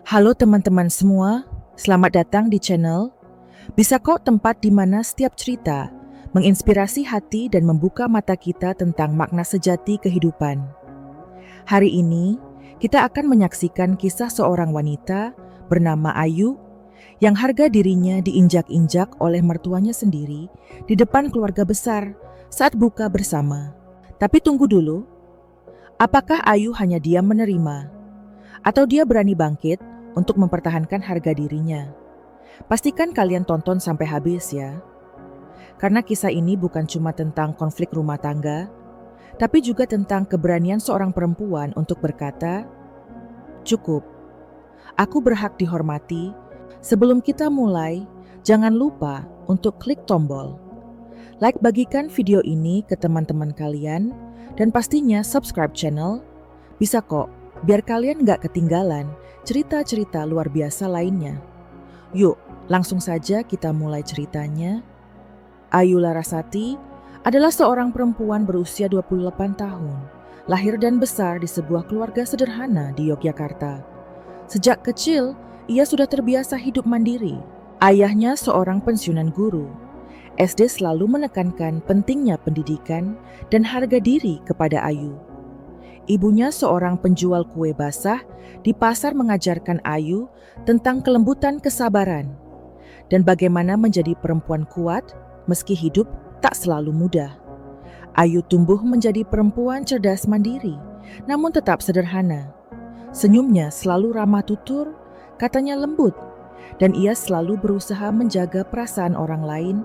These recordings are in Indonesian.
Halo teman-teman semua, selamat datang di channel Bisa Kok, tempat di mana setiap cerita menginspirasi hati dan membuka mata kita tentang makna sejati kehidupan. Hari ini, kita akan menyaksikan kisah seorang wanita bernama Ayu yang harga dirinya diinjak-injak oleh mertuanya sendiri di depan keluarga besar saat buka bersama. Tapi tunggu dulu, apakah Ayu hanya diam menerima? Atau dia berani bangkit untuk mempertahankan harga dirinya? Pastikan kalian tonton sampai habis ya. Karena kisah ini bukan cuma tentang konflik rumah tangga, tapi juga tentang keberanian seorang perempuan untuk berkata, "Cukup, aku berhak dihormati." Sebelum kita mulai, jangan lupa untuk klik tombol like, bagikan video ini ke teman-teman kalian, dan pastinya subscribe channel Bisa Kok, biar kalian gak ketinggalan cerita-cerita luar biasa lainnya. Yuk, langsung saja kita mulai ceritanya. Ayu Larasati adalah seorang perempuan berusia 28 tahun, lahir dan besar di sebuah keluarga sederhana di Yogyakarta. Sejak kecil, ia sudah terbiasa hidup mandiri. Ayahnya seorang pensiunan guru. SD selalu menekankan pentingnya pendidikan dan harga diri kepada Ayu. Ibunya seorang penjual kue basah di pasar mengajarkan Ayu tentang kelembutan kesabaran dan bagaimana menjadi perempuan kuat meski hidup tak selalu mudah. Ayu tumbuh menjadi perempuan cerdas mandiri, namun tetap sederhana. Senyumnya selalu ramah tutur, katanya lembut, dan ia selalu berusaha menjaga perasaan orang lain.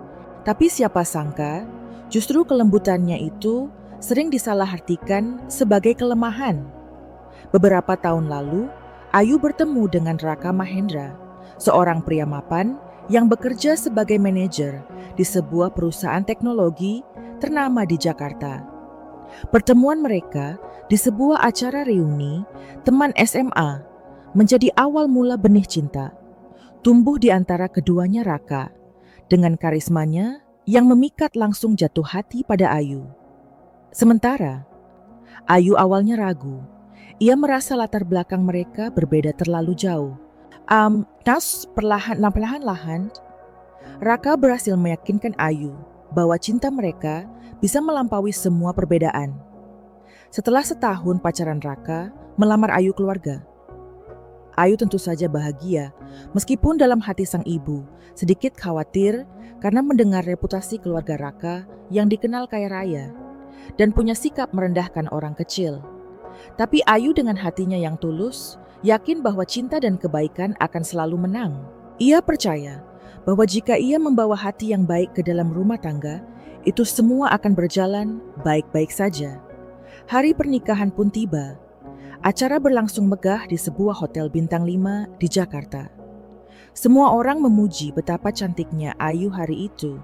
Tapi siapa sangka, justru kelembutannya itu sering disalahartikan sebagai kelemahan. Beberapa tahun lalu, Ayu bertemu dengan Raka Mahendra, seorang pria mapan yang bekerja sebagai manajer di sebuah perusahaan teknologi ternama di Jakarta. Pertemuan mereka di sebuah acara reuni teman SMA menjadi awal mula benih cinta. Tumbuh di antara keduanya Raka, dengan karismanya yang memikat langsung jatuh hati pada Ayu. Sementara Ayu awalnya ragu. Ia merasa latar belakang mereka berbeda terlalu jauh. Perlahan-lahan, Raka berhasil meyakinkan Ayu bahwa cinta mereka bisa melampaui semua perbedaan. Setelah setahun pacaran, Raka melamar Ayu keluarga. Ayu tentu saja bahagia, meskipun dalam hati sang ibu sedikit khawatir karena mendengar reputasi keluarga Raka yang dikenal kaya raya dan punya sikap merendahkan orang kecil. Tapi Ayu dengan hatinya yang tulus, yakin bahwa cinta dan kebaikan akan selalu menang. Ia percaya bahwa jika ia membawa hati yang baik ke dalam rumah tangga, itu semua akan berjalan baik-baik saja. Hari pernikahan pun tiba. Acara berlangsung megah di sebuah hotel bintang 5 di Jakarta. Semua orang memuji betapa cantiknya Ayu hari itu.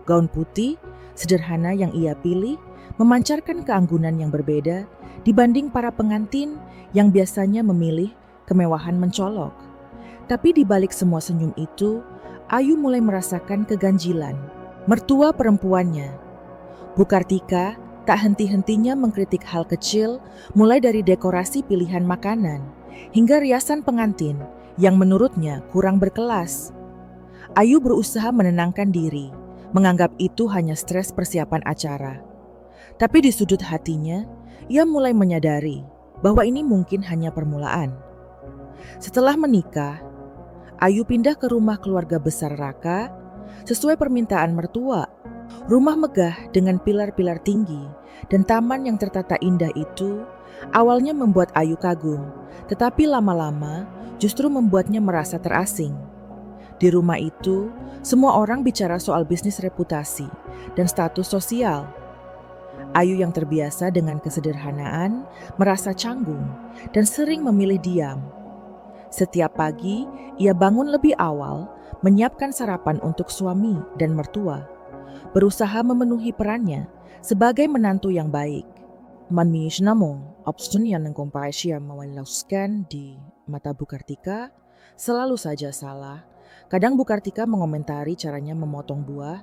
Gaun putih, sederhana yang ia pilih, memancarkan keanggunan yang berbeda dibanding para pengantin yang biasanya memilih kemewahan mencolok. Tapi di balik semua senyum itu, Ayu mulai merasakan keganjilan. Mertua perempuannya, Bu Kartika, tak henti-hentinya mengkritik hal kecil, mulai dari dekorasi pilihan makanan hingga riasan pengantin yang menurutnya kurang berkelas. Ayu berusaha menenangkan diri, menganggap itu hanya stres persiapan acara. Tapi di sudut hatinya, ia mulai menyadari bahwa ini mungkin hanya permulaan. Setelah menikah, Ayu pindah ke rumah keluarga besar Raka sesuai permintaan mertua. Rumah megah dengan pilar-pilar tinggi dan taman yang tertata indah itu awalnya membuat Ayu kagum, tetapi lama-lama justru membuatnya merasa terasing. Di rumah itu, semua orang bicara soal bisnis, reputasi, dan status sosial. Ayu yang terbiasa dengan kesederhanaan merasa canggung dan sering memilih diam. Setiap pagi, ia bangun lebih awal, menyiapkan sarapan untuk suami dan mertua, berusaha memenuhi perannya sebagai menantu yang baik. Manmish namong, opsun yang nengkompasia mewalaskan di mata Bu Kartika selalu saja salah. Kadang Bu Kartika mengomentari caranya memotong buah,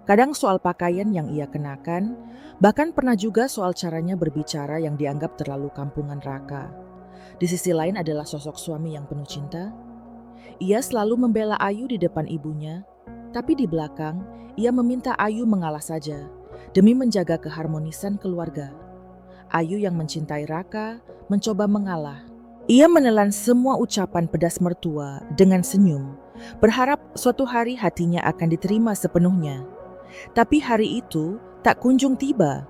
kadang soal pakaian yang ia kenakan, bahkan pernah juga soal caranya berbicara yang dianggap terlalu kampungan Raka. Di sisi lain adalah sosok suami yang penuh cinta. Ia selalu membela Ayu di depan ibunya, tapi di belakang ia meminta Ayu mengalah saja demi menjaga keharmonisan keluarga. Ayu yang mencintai Raka mencoba mengalah. Ia menelan semua ucapan pedas mertua dengan senyum, berharap suatu hari hatinya akan diterima sepenuhnya. Tapi hari itu tak kunjung tiba.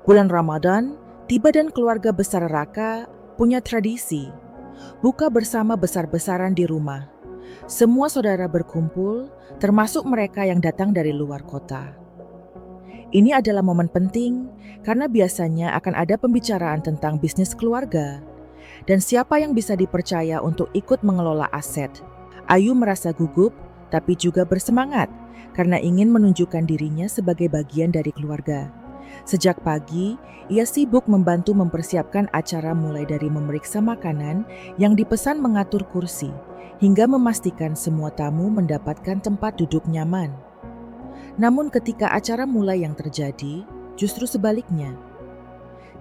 Bulan Ramadan tiba dan keluarga besar Raka punya tradisi buka bersama besar-besaran di rumah. Semua saudara berkumpul, termasuk mereka yang datang dari luar kota. Ini adalah momen penting karena biasanya akan ada pembicaraan tentang bisnis keluarga dan siapa yang bisa dipercaya untuk ikut mengelola aset. Ayu merasa gugup tapi juga bersemangat karena ingin menunjukkan dirinya sebagai bagian dari keluarga. Sejak pagi, ia sibuk membantu mempersiapkan acara mulai dari memeriksa makanan yang dipesan, mengatur kursi, hingga memastikan semua tamu mendapatkan tempat duduk nyaman. Namun ketika acara mulai yang terjadi, justru sebaliknya.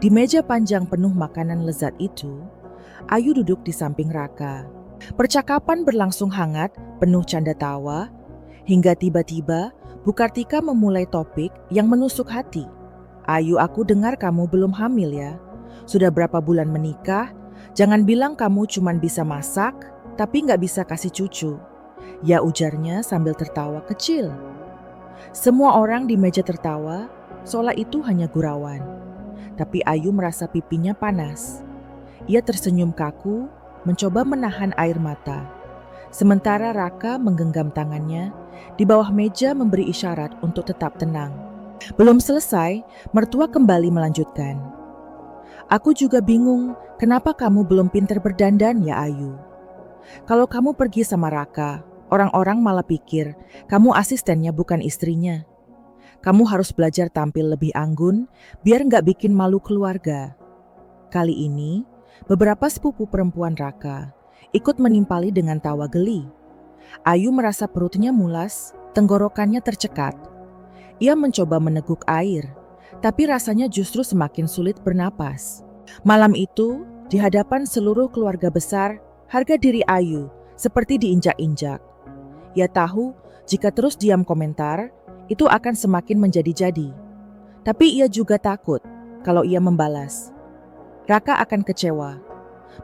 Di meja panjang penuh makanan lezat itu, Ayu duduk di samping Raka. Percakapan berlangsung hangat, penuh canda tawa, hingga tiba-tiba Bu Kartika memulai topik yang menusuk hati. Ayu, aku dengar kamu belum hamil ya? Sudah berapa bulan menikah? Jangan bilang kamu cuma bisa masak, tapi nggak bisa kasih cucu. Ya, ujarnya sambil tertawa kecil. Semua orang di meja tertawa, seolah itu hanya gurauan. Tapi Ayu merasa pipinya panas. Ia tersenyum kaku, mencoba menahan air mata. Sementara Raka menggenggam tangannya, di bawah meja memberi isyarat untuk tetap tenang. Belum selesai, mertua kembali melanjutkan. Aku juga bingung, kenapa kamu belum pintar berdandan ya Ayu? Kalau kamu pergi sama Raka, orang-orang malah pikir kamu asistennya bukan istrinya. Kamu harus belajar tampil lebih anggun, biar nggak bikin malu keluarga. Kali ini, beberapa sepupu perempuan Raka ikut menimpali dengan tawa geli. Ayu merasa perutnya mulas, tenggorokannya tercekat. Ia mencoba meneguk air, tapi rasanya justru semakin sulit bernapas. Malam itu, di hadapan seluruh keluarga besar, harga diri Ayu seperti diinjak-injak. Ia tahu jika terus diam komentar, itu akan semakin menjadi-jadi. Tapi ia juga takut kalau ia membalas. Raka akan kecewa,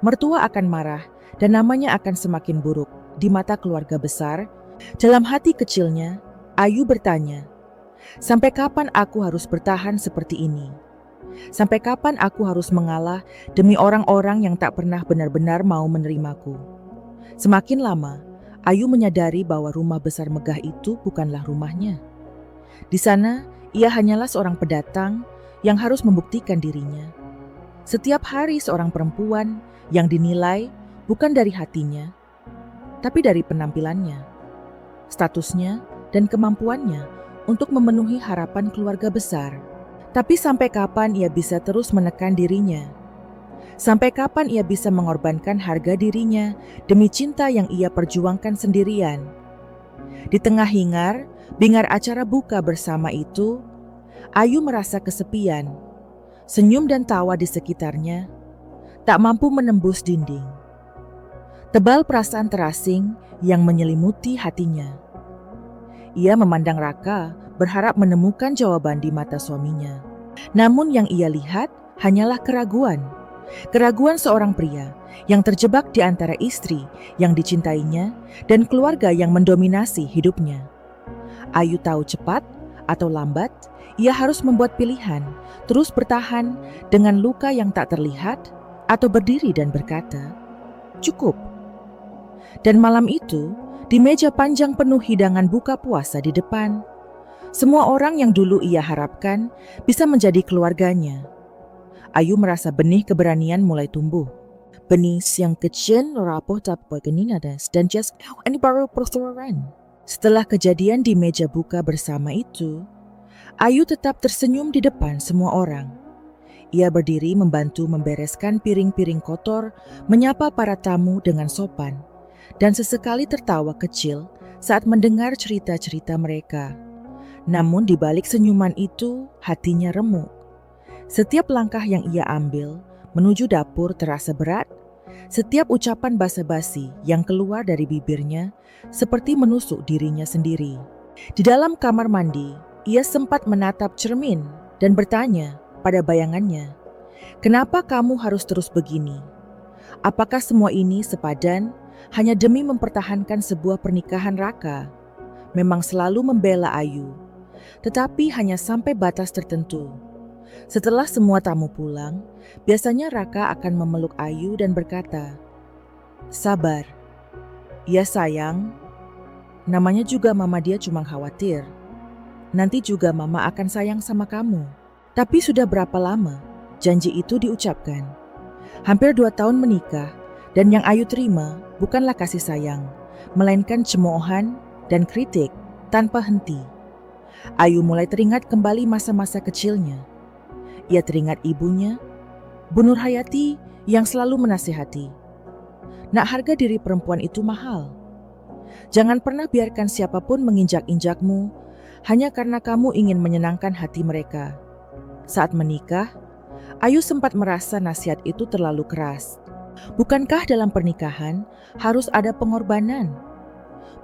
mertua akan marah, dan namanya akan semakin buruk di mata keluarga besar. Dalam hati kecilnya, Ayu bertanya, sampai kapan aku harus bertahan seperti ini? Sampai kapan aku harus mengalah demi orang-orang yang tak pernah benar-benar mau menerimaku? Semakin lama, Ayu menyadari bahwa rumah besar megah itu bukanlah rumahnya. Di sana, ia hanyalah seorang pendatang yang harus membuktikan dirinya. Setiap hari seorang perempuan yang dinilai bukan dari hatinya, tapi dari penampilannya, statusnya, dan kemampuannya untuk memenuhi harapan keluarga besar. Tapi sampai kapan ia bisa terus menekan dirinya? Sampai kapan ia bisa mengorbankan harga dirinya demi cinta yang ia perjuangkan sendirian? Di tengah bingar acara buka bersama itu, Ayu merasa kesepian. Senyum dan tawa di sekitarnya tak mampu menembus dinding. Tebal perasaan terasing yang menyelimuti hatinya. Ia memandang Raka, berharap menemukan jawaban di mata suaminya. Namun yang ia lihat hanyalah keraguan. Keraguan seorang pria yang terjebak di antara istri yang dicintainya dan keluarga yang mendominasi hidupnya. Ayu tahu cepat atau lambat, ia harus membuat pilihan, terus bertahan dengan luka yang tak terlihat, atau berdiri dan berkata, cukup. Dan malam itu, di meja panjang penuh hidangan buka puasa di depan, semua orang yang dulu ia harapkan bisa menjadi keluarganya. Ayu merasa benih keberanian mulai tumbuh. Benih yang kecil rapuh tapi geninadas dan just ini baru persoalan. Setelah kejadian di meja buka bersama itu, Ayu tetap tersenyum di depan semua orang. Ia berdiri membantu membereskan piring-piring kotor, menyapa para tamu dengan sopan, dan sesekali tertawa kecil saat mendengar cerita-cerita mereka. Namun di balik senyuman itu, hatinya remuk. Setiap langkah yang ia ambil menuju dapur terasa berat, Setiap ucapan basa-basi yang keluar dari bibirnya seperti menusuk dirinya sendiri. Di dalam kamar mandi, ia sempat menatap cermin dan bertanya pada bayangannya, "Kenapa kamu harus terus begini? Apakah semua ini sepadan hanya demi mempertahankan sebuah pernikahan Raka?" Memang selalu membela Ayu, tetapi hanya sampai batas tertentu. Setelah semua tamu pulang, biasanya Raka akan memeluk Ayu dan berkata, "Sabar, ya sayang, namanya juga mama dia cuma khawatir. Nanti juga mama akan sayang sama kamu." Tapi sudah berapa lama janji itu diucapkan? Hampir 2 tahun menikah, dan yang Ayu terima bukanlah kasih sayang, melainkan cemoohan dan kritik tanpa henti. Ayu mulai teringat kembali masa-masa kecilnya. Ia teringat ibunya, Bu Nur Hayati, yang selalu menasihati, "Nak, harga diri perempuan itu mahal. Jangan pernah biarkan siapapun menginjak-injakmu hanya karena kamu ingin menyenangkan hati mereka." Saat menikah, Ayu sempat merasa nasihat itu terlalu keras. Bukankah dalam pernikahan harus ada pengorbanan?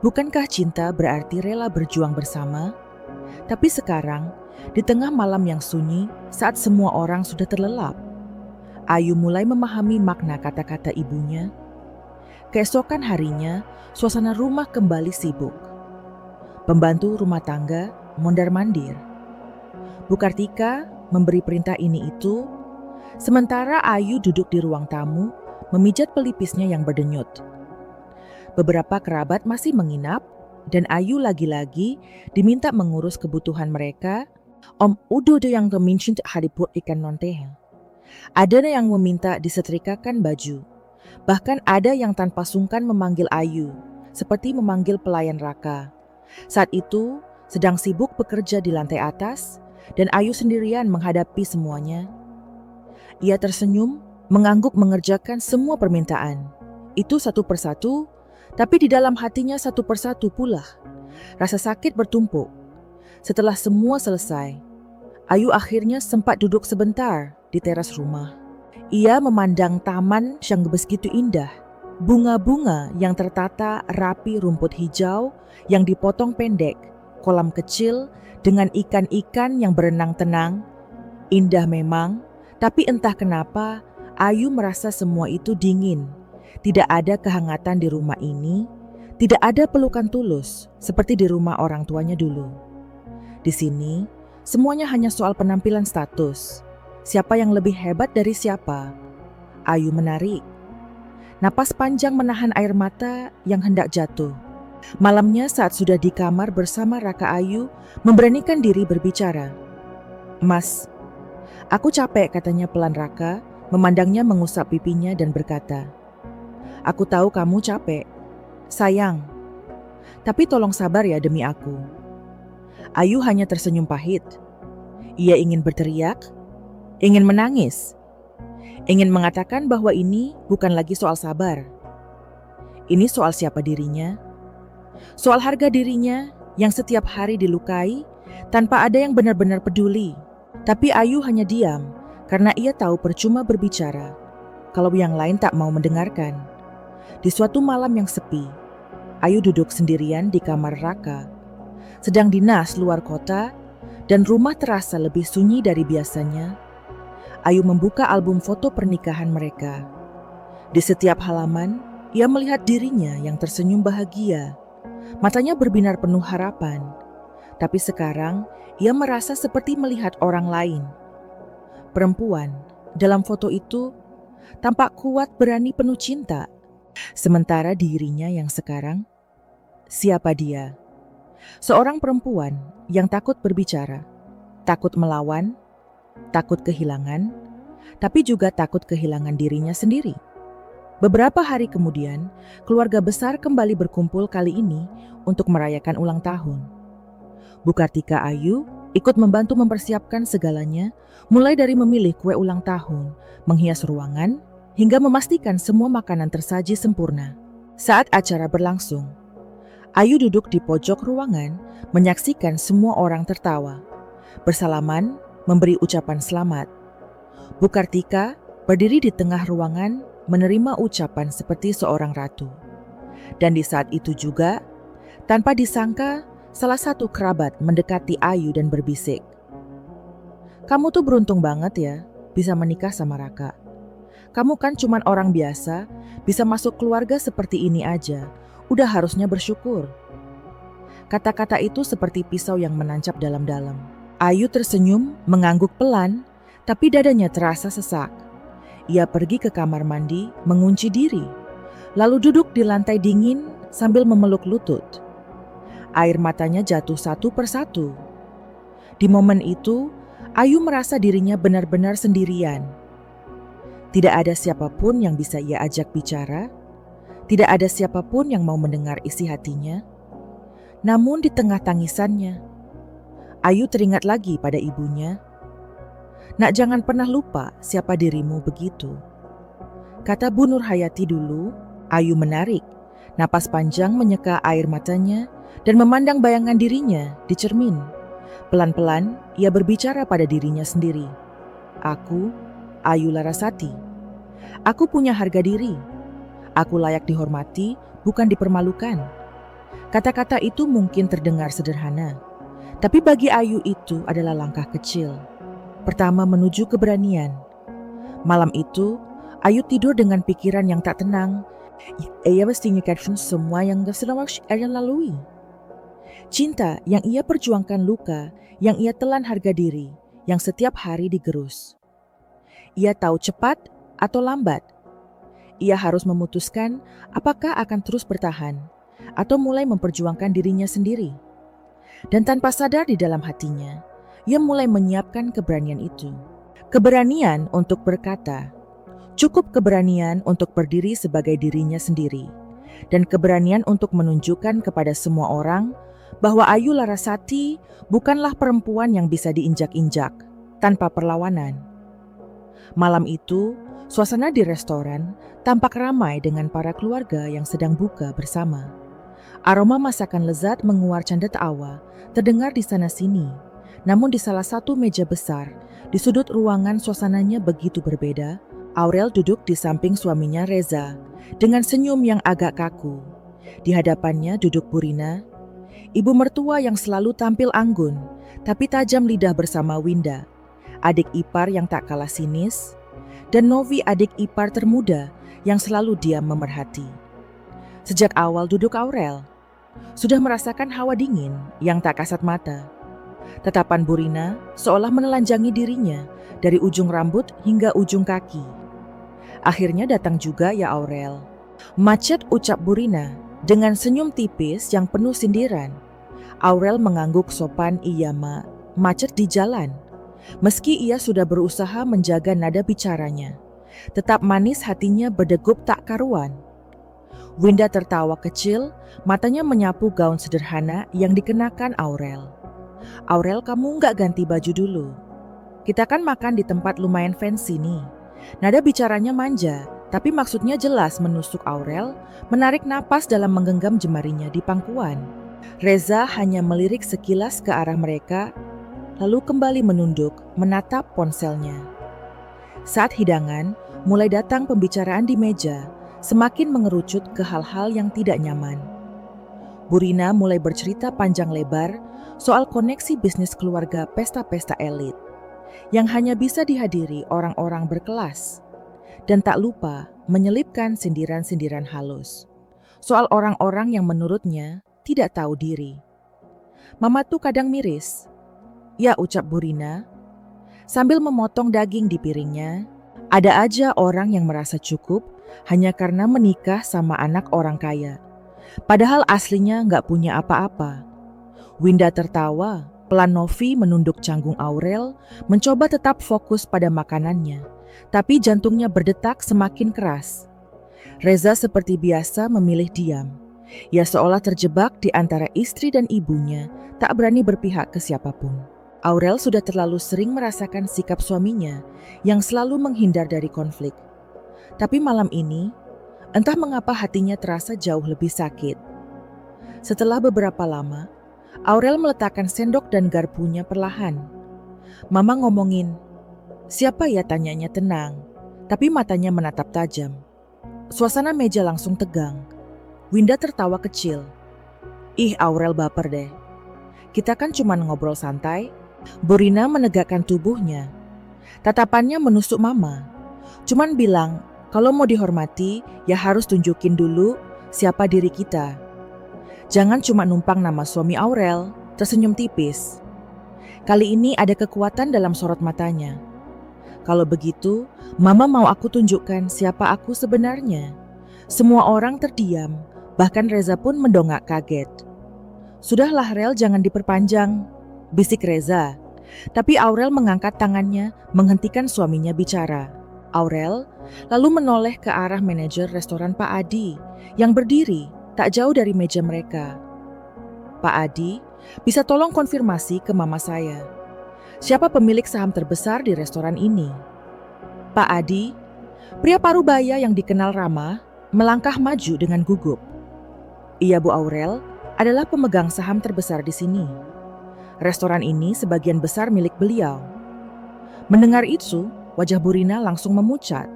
Bukankah cinta berarti rela berjuang bersama? Tapi sekarang, di tengah malam yang sunyi, saat semua orang sudah terlelap, Ayu mulai memahami makna kata-kata ibunya. Keesokan harinya, suasana rumah kembali sibuk. Pembantu rumah tangga mondar-mandir. Bu Kartika memberi perintah ini itu, sementara Ayu duduk di ruang tamu memijat pelipisnya yang berdenyut. Beberapa kerabat masih menginap, dan Ayu lagi-lagi diminta mengurus kebutuhan mereka. Om udah ada yang kemincut hariput ikan nonteh. Ada yang meminta disetrikakan baju. Bahkan ada yang tanpa sungkan memanggil Ayu, seperti memanggil pelayan Raka. Saat itu sedang sibuk bekerja di lantai atas, dan Ayu sendirian menghadapi semuanya. Ia tersenyum, mengangguk mengerjakan semua permintaan. Itu satu persatu, tapi di dalam hatinya satu persatu pula rasa sakit bertumpuk. Setelah semua selesai, Ayu akhirnya sempat duduk sebentar di teras rumah. Ia memandang taman yang begitu indah. Bunga-bunga yang tertata rapi, rumput hijau yang dipotong pendek, kolam kecil dengan ikan-ikan yang berenang tenang. Indah memang, tapi entah kenapa Ayu merasa semua itu dingin. Tidak ada kehangatan di rumah ini, tidak ada pelukan tulus seperti di rumah orang tuanya dulu. Di sini, semuanya hanya soal penampilan status. Siapa yang lebih hebat dari siapa? Ayu menarik. Napas panjang menahan air mata yang hendak jatuh. Malamnya saat sudah di kamar bersama Raka, Ayu memberanikan diri berbicara. "Mas, aku capek," katanya pelan. Raka memandangnya mengusap pipinya dan berkata, "Aku tahu kamu capek, sayang. Tapi tolong sabar ya demi aku." Ayu hanya tersenyum pahit. Ia ingin berteriak, ingin menangis, ingin mengatakan bahwa ini bukan lagi soal sabar. Ini soal siapa dirinya, soal harga dirinya yang setiap hari dilukai tanpa ada yang benar-benar peduli. Tapi Ayu hanya diam karena ia tahu percuma berbicara kalau yang lain tak mau mendengarkan. Di suatu malam yang sepi, Ayu duduk sendirian di kamar Raka. Sedang dinas luar kota dan rumah terasa lebih sunyi dari biasanya. Ayu membuka album foto pernikahan mereka. Di setiap halaman, ia melihat dirinya yang tersenyum bahagia. Matanya berbinar penuh harapan. Tapi sekarang, ia merasa seperti melihat orang lain. Perempuan dalam foto itu tampak kuat, berani, penuh cinta. Sementara dirinya yang sekarang, siapa dia? Seorang perempuan yang takut berbicara, takut melawan, takut kehilangan, tapi juga takut kehilangan dirinya sendiri. Beberapa hari kemudian, keluarga besar kembali berkumpul, kali ini untuk merayakan ulang tahun. Bu Kartika, Ayu ikut membantu mempersiapkan segalanya, mulai dari memilih kue ulang tahun, menghias ruangan, hingga memastikan semua makanan tersaji sempurna. Saat acara berlangsung, Ayu duduk di pojok ruangan menyaksikan semua orang tertawa, bersalaman, memberi ucapan selamat. Bu Kartika berdiri di tengah ruangan menerima ucapan seperti seorang ratu. Dan di saat itu juga, tanpa disangka, salah satu kerabat mendekati Ayu dan berbisik, "Kamu tuh beruntung banget ya, bisa menikah sama Raka. Kamu kan cuman orang biasa, bisa masuk keluarga seperti ini aja, udah harusnya bersyukur." Kata-kata itu seperti pisau yang menancap dalam-dalam. Ayu tersenyum, mengangguk pelan, tapi dadanya terasa sesak. Ia pergi ke kamar mandi, mengunci diri, lalu duduk di lantai dingin sambil memeluk lutut. Air matanya jatuh satu persatu. Di momen itu, Ayu merasa dirinya benar-benar sendirian. Tidak ada siapapun yang bisa ia ajak bicara, tidak ada siapapun yang mau mendengar isi hatinya. Namun di tengah tangisannya, Ayu teringat lagi pada ibunya. "Nak, jangan pernah lupa siapa dirimu begitu," kata Bu Nurhayati dulu. Ayu menarik napas panjang, menyeka air matanya dan memandang bayangan dirinya di cermin. Pelan-pelan ia berbicara pada dirinya sendiri. "Aku, Ayu Larasati. Aku punya harga diri. Aku layak dihormati, bukan dipermalukan." Kata-kata itu mungkin terdengar sederhana, tapi bagi Ayu itu adalah langkah kecil pertama menuju keberanian. Malam itu, Ayu tidur dengan pikiran yang tak tenang. Ia mesti nyekapkan semua yang sedang ia lalui. Cinta yang ia perjuangkan, luka yang ia telan, harga diri yang setiap hari digerus. Ia tahu cepat atau lambat, ia harus memutuskan apakah akan terus bertahan atau mulai memperjuangkan dirinya sendiri. Dan tanpa sadar di dalam hatinya, ia mulai menyiapkan keberanian itu. Keberanian untuk berkata, cukup keberanian untuk berdiri sebagai dirinya sendiri, dan keberanian untuk menunjukkan kepada semua orang bahwa Ayu Larasati bukanlah perempuan yang bisa diinjak-injak tanpa perlawanan. Malam itu, suasana di restoran tampak ramai dengan para keluarga yang sedang buka bersama. Aroma masakan lezat menguar, canda tawa terdengar di sana-sini. Namun di salah satu meja besar, di sudut ruangan suasananya begitu berbeda. Aurel duduk di samping suaminya Reza dengan senyum yang agak kaku. Di hadapannya duduk Burina, ibu mertua yang selalu tampil anggun, tapi tajam lidah, bersama Winda, adik ipar yang tak kalah sinis, dan Novi, adik ipar termuda yang selalu diam memerhati. Sejak awal duduk Aurel sudah merasakan hawa dingin yang tak kasat mata. Tatapan Burina seolah menelanjangi dirinya dari ujung rambut hingga ujung kaki. Akhirnya datang juga ya Aurel. "Macet," ucap Burina dengan senyum tipis yang penuh sindiran. Aurel mengangguk sopan, "Iya Ma, macet di jalan." Meski ia sudah berusaha menjaga nada bicaranya, tetap manis hatinya berdegup tak karuan. Winda tertawa kecil, matanya menyapu gaun sederhana yang dikenakan Aurel. "Aurel, kamu nggak ganti baju dulu? Kita kan makan di tempat lumayan fancy nih." Nada bicaranya manja, tapi maksudnya jelas menusuk Aurel, menarik napas dalam menggenggam jemarinya di pangkuan. Reza hanya melirik sekilas ke arah mereka, lalu kembali menunduk, menatap ponselnya. Saat hidangan mulai datang, pembicaraan di meja semakin mengerucut ke hal-hal yang tidak nyaman. Burina mulai bercerita panjang lebar soal koneksi bisnis keluarga pesta-pesta elit yang hanya bisa dihadiri orang-orang berkelas, dan tak lupa menyelipkan sindiran-sindiran halus soal orang-orang yang menurutnya tidak tahu diri. "Mama tuh kadang miris," ya ucap Burina sambil memotong daging di piringnya. "Ada aja orang yang merasa cukup hanya karena menikah sama anak orang kaya, padahal aslinya nggak punya apa-apa." Winda tertawa, pelan Novi menunduk canggung Aurel, mencoba tetap fokus pada makanannya, tapi jantungnya berdetak semakin keras. Reza seperti biasa memilih diam. Ia seolah terjebak di antara istri dan ibunya, tak berani berpihak ke siapapun. Aurel sudah terlalu sering merasakan sikap suaminya yang selalu menghindar dari konflik. Tapi malam ini, entah mengapa hatinya terasa jauh lebih sakit. Setelah beberapa lama, Aurel meletakkan sendok dan garpunya perlahan. "Mama ngomongin." "Siapa ya?" tanyanya tenang, tapi matanya menatap tajam. Suasana meja langsung tegang. Winda tertawa kecil. Ih, Aurel baper deh. Kita kan cuma ngobrol santai. Burina menegakkan tubuhnya. Tatapannya menusuk Mama. Cuman bilang, kalau mau dihormati, ya harus tunjukin dulu siapa diri kita. Jangan cuma numpang nama suami Aurel, tersenyum tipis. Kali ini ada kekuatan dalam sorot matanya. Kalau begitu, Mama mau aku tunjukkan siapa aku sebenarnya. Semua orang terdiam, bahkan Reza pun mendongak kaget. Sudahlah Rel, jangan diperpanjang, bisik Reza. Tapi Aurel mengangkat tangannya menghentikan suaminya bicara. Aurel lalu menoleh ke arah manajer restoran Pak Adi yang berdiri tak jauh dari meja mereka. Pak Adi, bisa tolong konfirmasi ke Mama saya. Siapa pemilik saham terbesar di restoran ini? Pak Adi, pria parubaya yang dikenal ramah, melangkah maju dengan gugup. Iya Bu Aurel, adalah pemegang saham terbesar di sini. Restoran ini sebagian besar milik beliau. Mendengar itu, wajah Burina langsung memucat.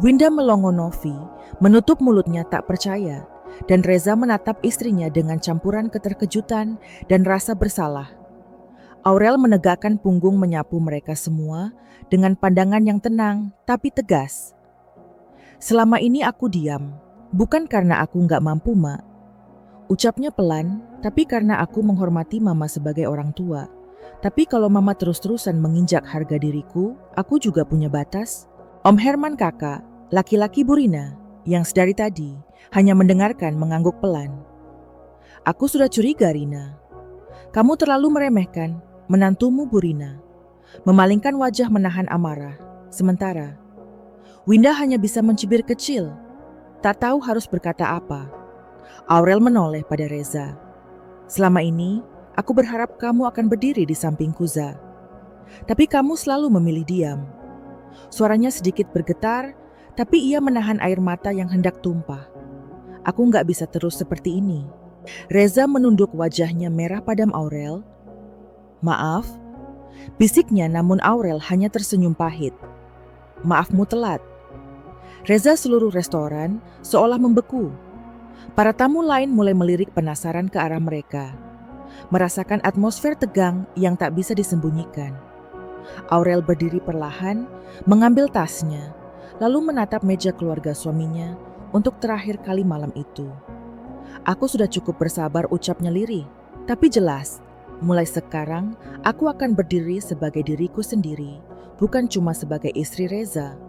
Winda melongonovi, menutup mulutnya tak percaya, dan Reza menatap istrinya dengan campuran keterkejutan dan rasa bersalah. Aurel menegakkan punggung menyapu mereka semua dengan pandangan yang tenang tapi tegas. Selama ini aku diam, bukan karena aku nggak mampu, Mak. Ucapnya pelan, tapi karena aku menghormati Mama sebagai orang tua. Tapi kalau Mama terus-terusan menginjak harga diriku, aku juga punya batas. Om Herman kakak, laki-laki Burina, yang sedari tadi hanya mendengarkan mengangguk pelan. Aku sudah curiga, Rina. Kamu terlalu meremehkan menantumu Burina. Memalingkan wajah menahan amarah. Sementara, Winda hanya bisa mencibir kecil, tak tahu harus berkata apa. Aurel menoleh pada Reza. Selama ini, aku berharap kamu akan berdiri di samping Kuza. Tapi kamu selalu memilih diam. Suaranya sedikit bergetar, tapi ia menahan air mata yang hendak tumpah. Aku nggak bisa terus seperti ini. Reza menunduk wajahnya merah padam Aurel. Maaf, bisiknya, namun Aurel hanya tersenyum pahit. Maafmu telat. Reza seluruh restoran seolah membeku. Para tamu lain mulai melirik penasaran ke arah mereka, merasakan atmosfer tegang yang tak bisa disembunyikan. Aurel berdiri perlahan, mengambil tasnya, lalu menatap meja keluarga suaminya untuk terakhir kali malam itu. Aku sudah cukup bersabar, ucapnya lirih, tapi jelas, mulai sekarang aku akan berdiri sebagai diriku sendiri, bukan cuma sebagai istri Reza.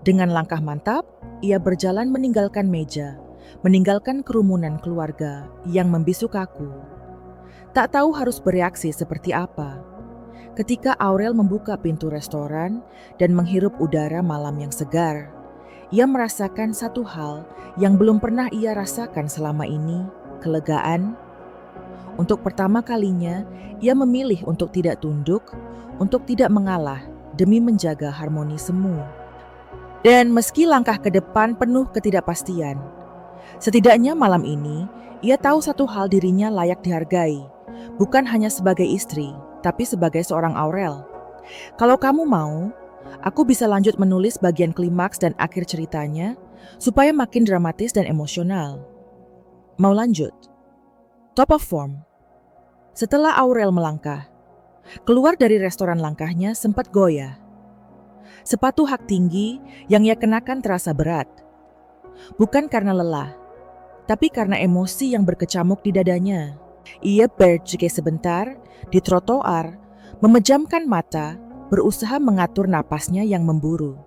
Dengan langkah mantap, ia berjalan meninggalkan meja, meninggalkan kerumunan keluarga yang membisu kaku. Tak tahu harus bereaksi seperti apa. Ketika Aurel membuka pintu restoran dan menghirup udara malam yang segar, ia merasakan satu hal yang belum pernah ia rasakan selama ini, kelegaan. Untuk pertama kalinya, ia memilih untuk tidak tunduk, untuk tidak mengalah demi menjaga harmoni semu. Dan meski langkah ke depan penuh ketidakpastian, setidaknya malam ini, ia tahu satu hal, dirinya layak dihargai. Bukan hanya sebagai istri, tapi sebagai seorang Aurel. Kalau kamu mau, aku bisa lanjut menulis bagian klimaks dan akhir ceritanya, supaya makin dramatis dan emosional. Mau lanjut? Top of form. Setelah Aurel melangkah, keluar dari restoran, langkahnya sempat goyah. Sepatu hak tinggi yang ia kenakan terasa berat. Bukan karena lelah, tapi karena emosi yang berkecamuk di dadanya. Ia berhenti sebentar di trotoar, memejamkan mata, berusaha mengatur napasnya yang memburu.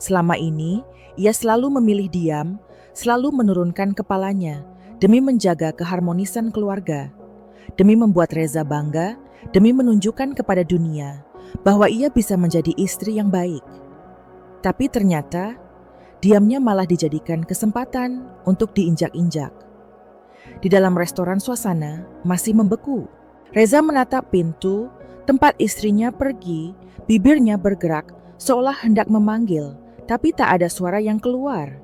Selama ini, ia selalu memilih diam, selalu menurunkan kepalanya demi menjaga keharmonisan keluarga, demi membuat Reza bangga, demi menunjukkan kepada dunia bahwa ia bisa menjadi istri yang baik. Tapi ternyata, diamnya malah dijadikan kesempatan untuk diinjak-injak. Di dalam restoran suasana masih membeku. Reza menatap pintu tempat istrinya pergi, bibirnya bergerak seolah hendak memanggil, tapi tak ada suara yang keluar.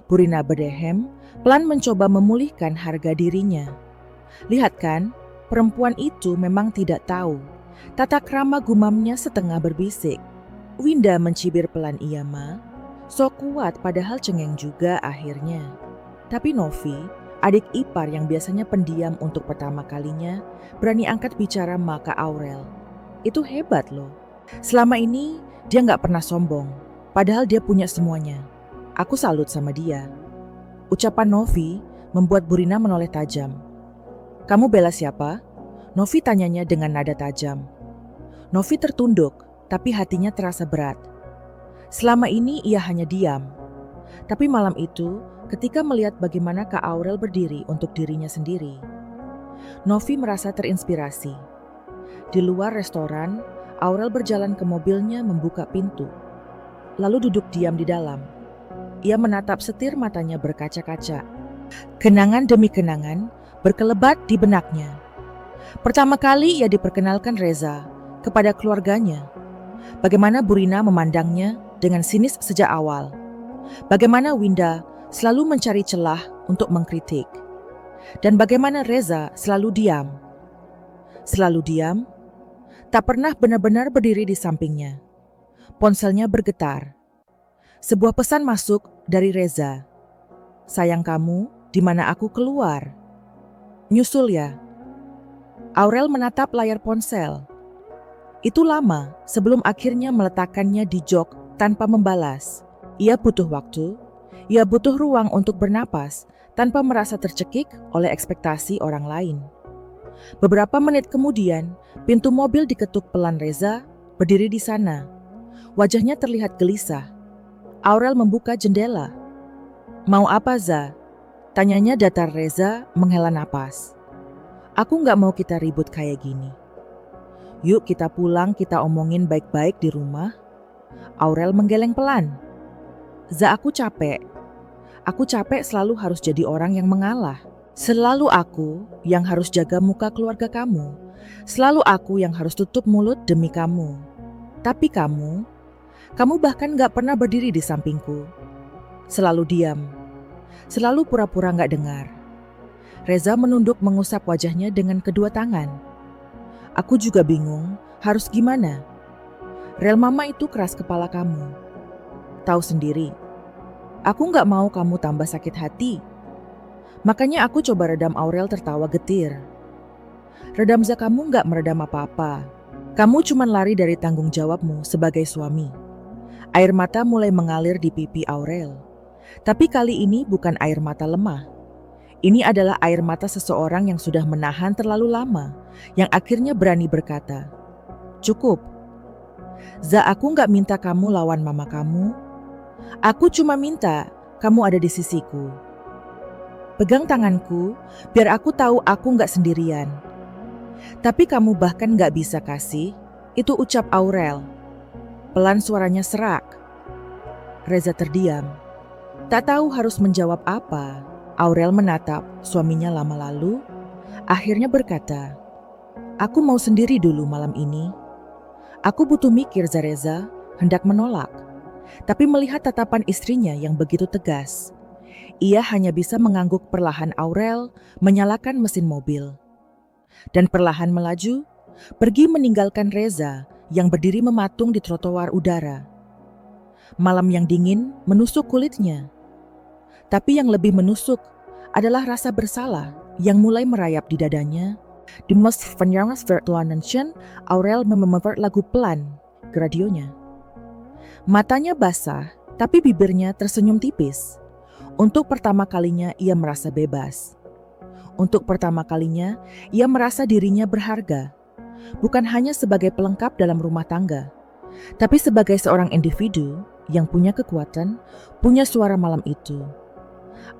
Burina berdehem, pelan mencoba memulihkan harga dirinya. Lihat kan, perempuan itu memang tidak tahu. Tata krama gumamnya setengah berbisik. Winda mencibir pelan, iya Ma. So kuat padahal cengeng juga akhirnya. Tapi Novi, adik ipar yang biasanya pendiam untuk pertama kalinya, berani angkat bicara maka Aurel. Itu hebat loh. Selama ini dia nggak pernah sombong, padahal dia punya semuanya. Aku salut sama dia. Ucapan Novi membuat Burina menoleh tajam. Kamu bela siapa? Novi tanyanya dengan nada tajam. Novi tertunduk, tapi hatinya terasa berat. Selama ini ia hanya diam. Tapi malam itu, ketika melihat bagaimana Kak Aurel berdiri untuk dirinya sendiri, Novi merasa terinspirasi. Di luar restoran, Aurel berjalan ke mobilnya membuka pintu, lalu duduk diam di dalam. Ia menatap setir matanya berkaca-kaca. Kenangan demi kenangan berkelebat di benaknya. Pertama kali ia diperkenalkan Reza kepada keluarganya. Bagaimana Burina memandangnya dengan sinis sejak awal. Bagaimana Winda selalu mencari celah untuk mengkritik. Dan bagaimana Reza selalu diam. Selalu diam, tak pernah benar-benar berdiri di sampingnya. Ponselnya bergetar. Sebuah pesan masuk dari Reza. Sayang kamu, di mana aku keluar? Nyusul ya. Aurel menatap layar ponsel. Itu lama sebelum akhirnya meletakkannya di jok tanpa membalas. Ia butuh waktu, ia butuh ruang untuk bernapas tanpa merasa tercekik oleh ekspektasi orang lain. Beberapa menit kemudian, pintu mobil diketuk pelan. Reza berdiri di sana. Wajahnya terlihat gelisah. Aurel membuka jendela. Mau apa, Za? Tanyanya datar. Reza menghela napas. Aku nggak mau kita ribut kayak gini. Yuk kita pulang, kita omongin baik-baik di rumah. Aurel menggeleng pelan. Za, aku capek. Aku capek selalu harus jadi orang yang mengalah. Selalu aku yang harus jaga muka keluarga kamu. Selalu aku yang harus tutup mulut demi kamu. Tapi kamu bahkan gak pernah berdiri di sampingku. Selalu diam. Selalu pura-pura gak dengar. Reza menunduk mengusap wajahnya dengan kedua tangan. Aku juga bingung harus gimana. Rel mama itu keras kepala kamu. Tahu sendiri. Aku gak mau kamu tambah sakit hati. Makanya aku coba redam. Aurel tertawa getir. Redam, Za, kamu gak meredam apa-apa. Kamu cuma lari dari tanggung jawabmu sebagai suami. Air mata mulai mengalir di pipi Aurel. Tapi kali ini bukan air mata lemah. Ini adalah air mata seseorang yang sudah menahan terlalu lama, yang akhirnya berani berkata, cukup. Za, aku gak minta kamu lawan mama kamu. Aku cuma minta kamu ada di sisiku. Pegang tanganku, biar aku tahu aku gak sendirian. Tapi kamu bahkan gak bisa kasih, itu ucap Aurel. Pelan suaranya serak. Reza terdiam. Tak tahu harus menjawab apa. Aurel menatap suaminya lama lalu, akhirnya berkata, aku mau sendiri dulu malam ini. Aku butuh mikir. Reza hendak menolak, tapi melihat tatapan istrinya yang begitu tegas, ia hanya bisa mengangguk perlahan. Aurel menyalakan mesin mobil dan perlahan melaju, pergi meninggalkan Reza yang berdiri mematung di trotoar udara. Malam yang dingin menusuk kulitnya. Tapi yang lebih menusuk adalah rasa bersalah yang mulai merayap di dadanya. Di most famous vertelanen, Aurel memevert lagu pelan ke radionya. Matanya basah, tapi bibirnya tersenyum tipis. Untuk pertama kalinya ia merasa bebas. Untuk pertama kalinya ia merasa dirinya berharga. Bukan hanya sebagai pelengkap dalam rumah tangga, tapi sebagai seorang individu yang punya kekuatan, punya suara malam itu.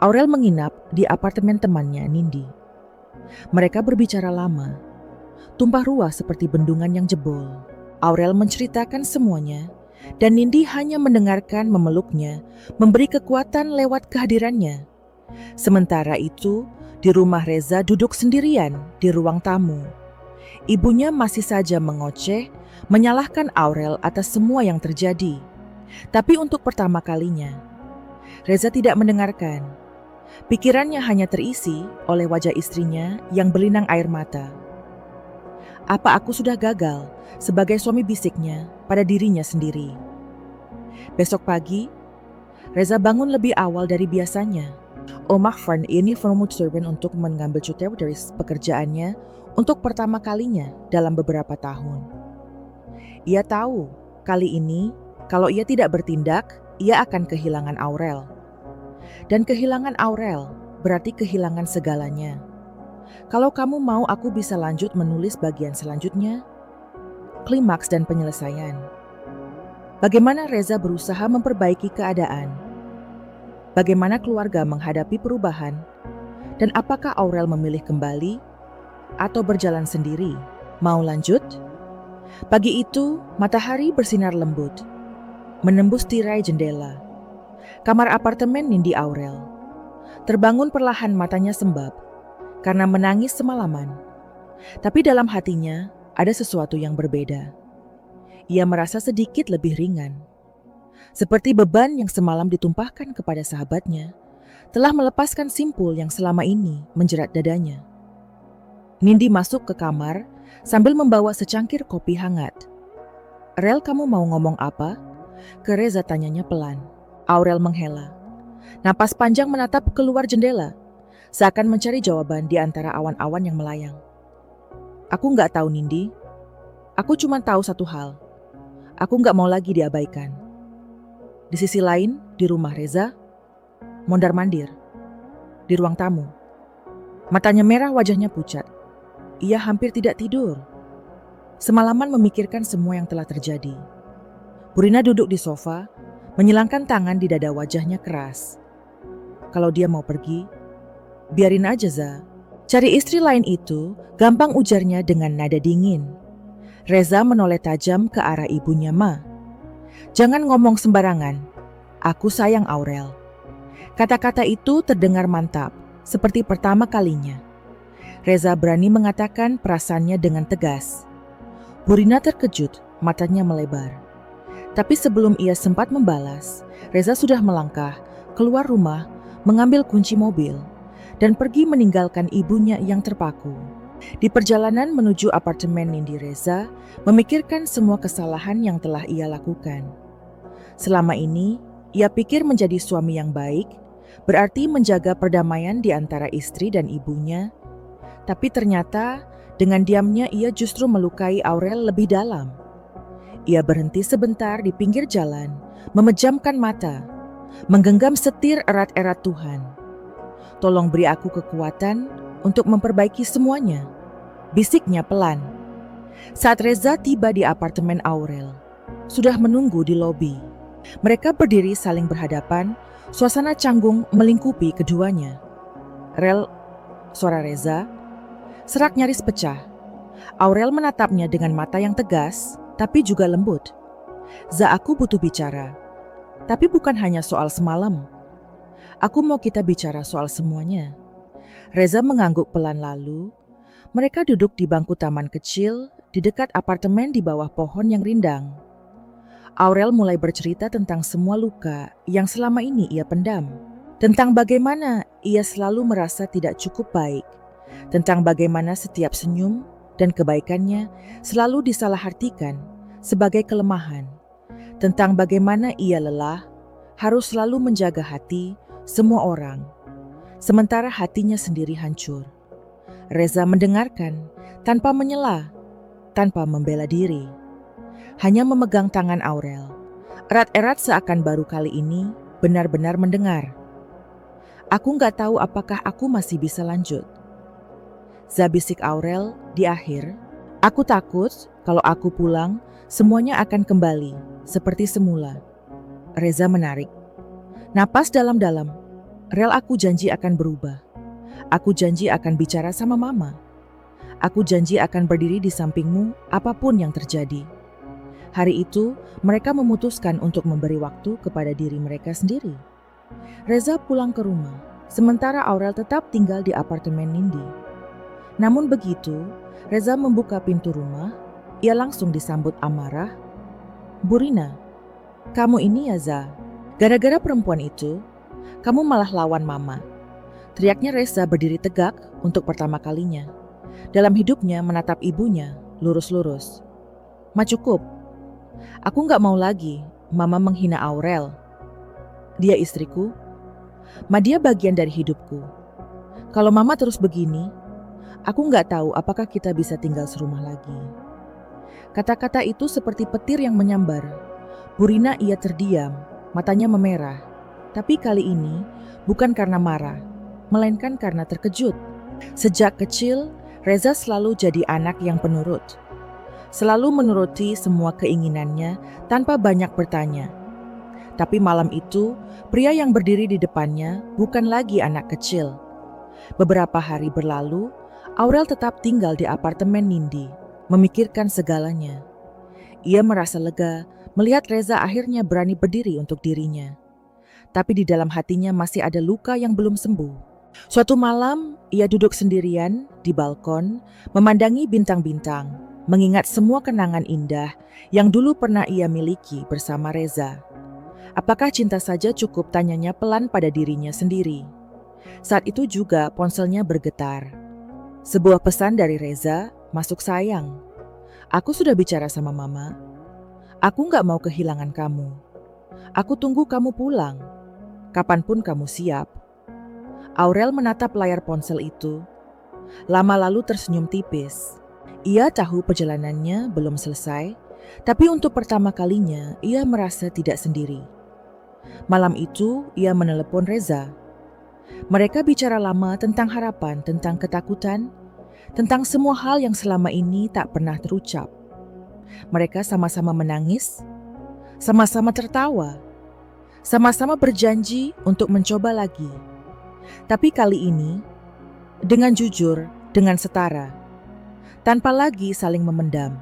Aurel menginap di apartemen temannya, Nindi. Mereka berbicara lama, tumpah ruah seperti bendungan yang jebol. Aurel menceritakan semuanya, dan Nindi hanya mendengarkan, memeluknya, memberi kekuatan lewat kehadirannya. Sementara itu, di rumah Reza duduk sendirian di ruang tamu. Ibunya masih saja mengoceh, menyalahkan Aurel atas semua yang terjadi. Tapi untuk pertama kalinya, Reza tidak mendengarkan. Pikirannya hanya terisi oleh wajah istrinya yang berlinang air mata. Apa aku sudah gagal sebagai suami, bisiknya pada dirinya sendiri. Besok pagi, Reza bangun lebih awal dari biasanya. Om Mahfan ini memutuskan untuk mengambil cuti dari pekerjaannya untuk pertama kalinya dalam beberapa tahun. Ia tahu kali ini kalau ia tidak bertindak, ia akan kehilangan Aurel. Dan kehilangan Aurel berarti kehilangan segalanya. Kalau kamu mau, aku bisa lanjut menulis bagian selanjutnya, klimaks dan penyelesaian. Bagaimana Reza berusaha memperbaiki keadaan? Bagaimana keluarga menghadapi perubahan? Dan apakah Aurel memilih kembali atau berjalan sendiri? Mau lanjut? Pagi itu, matahari bersinar lembut, menembus tirai jendela. Kamar apartemen Nindi Aurel. Terbangun perlahan, matanya sembab karena menangis semalaman. Tapi dalam hatinya ada sesuatu yang berbeda. Ia merasa sedikit lebih ringan. Seperti beban yang semalam ditumpahkan kepada sahabatnya telah melepaskan simpul yang selama ini menjerat dadanya. Nindi masuk ke kamar sambil membawa secangkir kopi hangat. "Rel, kamu mau ngomong apa?" ke Reza tanyanya pelan. Aurel menghela. Napas panjang menatap keluar jendela, seakan mencari jawaban di antara awan-awan yang melayang. "Aku nggak tahu, Nindi. Aku cuma tahu satu hal. Aku nggak mau lagi diabaikan." Di sisi lain, di rumah Reza, mondar-mandir, di ruang tamu. Matanya merah, wajahnya pucat. Ia hampir tidak tidur. Semalaman memikirkan semua yang telah terjadi. Purina duduk di sofa, menyilangkan tangan di dada, wajahnya keras. Kalau dia mau pergi, biarin aja, Za. Cari istri lain itu gampang, ujarnya dengan nada dingin. Reza menoleh tajam ke arah ibunya. "Ma, jangan ngomong sembarangan. Aku sayang Aurel." Kata-kata itu terdengar mantap, seperti pertama kalinya. Reza berani mengatakan perasaannya dengan tegas. Purina terkejut, matanya melebar. Tapi sebelum ia sempat membalas, Reza sudah melangkah keluar rumah, mengambil kunci mobil, dan pergi meninggalkan ibunya yang terpaku. Di perjalanan menuju apartemen Nindi, Reza memikirkan semua kesalahan yang telah ia lakukan. Selama ini, ia pikir menjadi suami yang baik berarti menjaga perdamaian di antara istri dan ibunya. Tapi ternyata dengan diamnya ia justru melukai Aurel lebih dalam. Ia berhenti sebentar di pinggir jalan, memejamkan mata, menggenggam setir erat-erat Tuhan. "Tolong beri aku kekuatan untuk memperbaiki semuanya," bisiknya pelan. Saat Reza tiba di apartemen, Aurel sudah menunggu di lobi. Mereka berdiri saling berhadapan, suasana canggung melingkupi keduanya. "Rel," suara Reza serak nyaris pecah. Aurel menatapnya dengan mata yang tegas, tapi juga lembut. "Za, aku butuh bicara. Tapi bukan hanya soal semalam. Aku mau kita bicara soal semuanya." Reza mengangguk pelan, lalu mereka duduk di bangku taman kecil di dekat apartemen di bawah pohon yang rindang. Aurel mulai bercerita tentang semua luka yang selama ini ia pendam. Tentang bagaimana ia selalu merasa tidak cukup baik. Tentang bagaimana setiap senyum dan kebaikannya selalu disalahartikan sebagai kelemahan. Tentang bagaimana ia lelah, harus selalu menjaga hati semua orang, sementara hatinya sendiri hancur. Reza mendengarkan tanpa menyela, tanpa membela diri. Hanya memegang tangan Aurel, erat-erat seakan baru kali ini benar-benar mendengar. "Aku nggak tahu apakah aku masih bisa lanjut." Zabisik Aurel di akhir. "Aku takut kalau aku pulang, semuanya akan kembali seperti semula." Reza menarik napas dalam-dalam. "Rel, aku janji akan berubah. Aku janji akan bicara sama Mama. Aku janji akan berdiri di sampingmu apapun yang terjadi." Hari itu, mereka memutuskan untuk memberi waktu kepada diri mereka sendiri. Reza pulang ke rumah, sementara Aurel tetap tinggal di apartemen Nindi. Namun begitu, Reza membuka pintu rumah, ia langsung disambut amarah. "Burina, kamu ini ya, Za? Gara-gara perempuan itu, kamu malah lawan Mama." Teriaknya Reza berdiri tegak untuk pertama kalinya. Dalam hidupnya menatap ibunya lurus-lurus. "Ma, cukup. Aku gak mau lagi Mama menghina Aurel." Dia istriku, Madia bagian dari hidupku. Kalau mama terus begini, aku nggak tahu apakah kita bisa tinggal serumah lagi. Kata-kata itu seperti petir yang menyambar. Burina ia terdiam, matanya memerah. Tapi kali ini bukan karena marah, melainkan karena terkejut. Sejak kecil, Reza selalu jadi anak yang penurut. Selalu menuruti semua keinginannya tanpa banyak bertanya. Tapi malam itu, pria yang berdiri di depannya bukan lagi anak kecil. Beberapa hari berlalu, Aurel tetap tinggal di apartemen Nindi, memikirkan segalanya. Ia merasa lega melihat Reza akhirnya berani berdiri untuk dirinya. Tapi di dalam hatinya masih ada luka yang belum sembuh. Suatu malam, ia duduk sendirian di balkon, memandangi bintang-bintang, mengingat semua kenangan indah yang dulu pernah ia miliki bersama Reza. Apakah cinta saja cukup, tanyanya pelan pada dirinya sendiri. Saat itu juga ponselnya bergetar. Sebuah pesan dari Reza, masuk sayang. Aku sudah bicara sama mama. Aku gak mau kehilangan kamu. Aku tunggu kamu pulang. Kapanpun kamu siap. Aurel menatap layar ponsel itu. Lama lalu tersenyum tipis. Ia tahu perjalanannya belum selesai, tapi untuk pertama kalinya ia merasa tidak sendiri. Malam itu ia menelepon Reza. Mereka bicara lama tentang harapan, tentang ketakutan, tentang semua hal yang selama ini tak pernah terucap. Mereka sama-sama menangis, sama-sama tertawa, sama-sama berjanji untuk mencoba lagi. Tapi kali ini, dengan jujur, dengan setara, tanpa lagi saling memendam.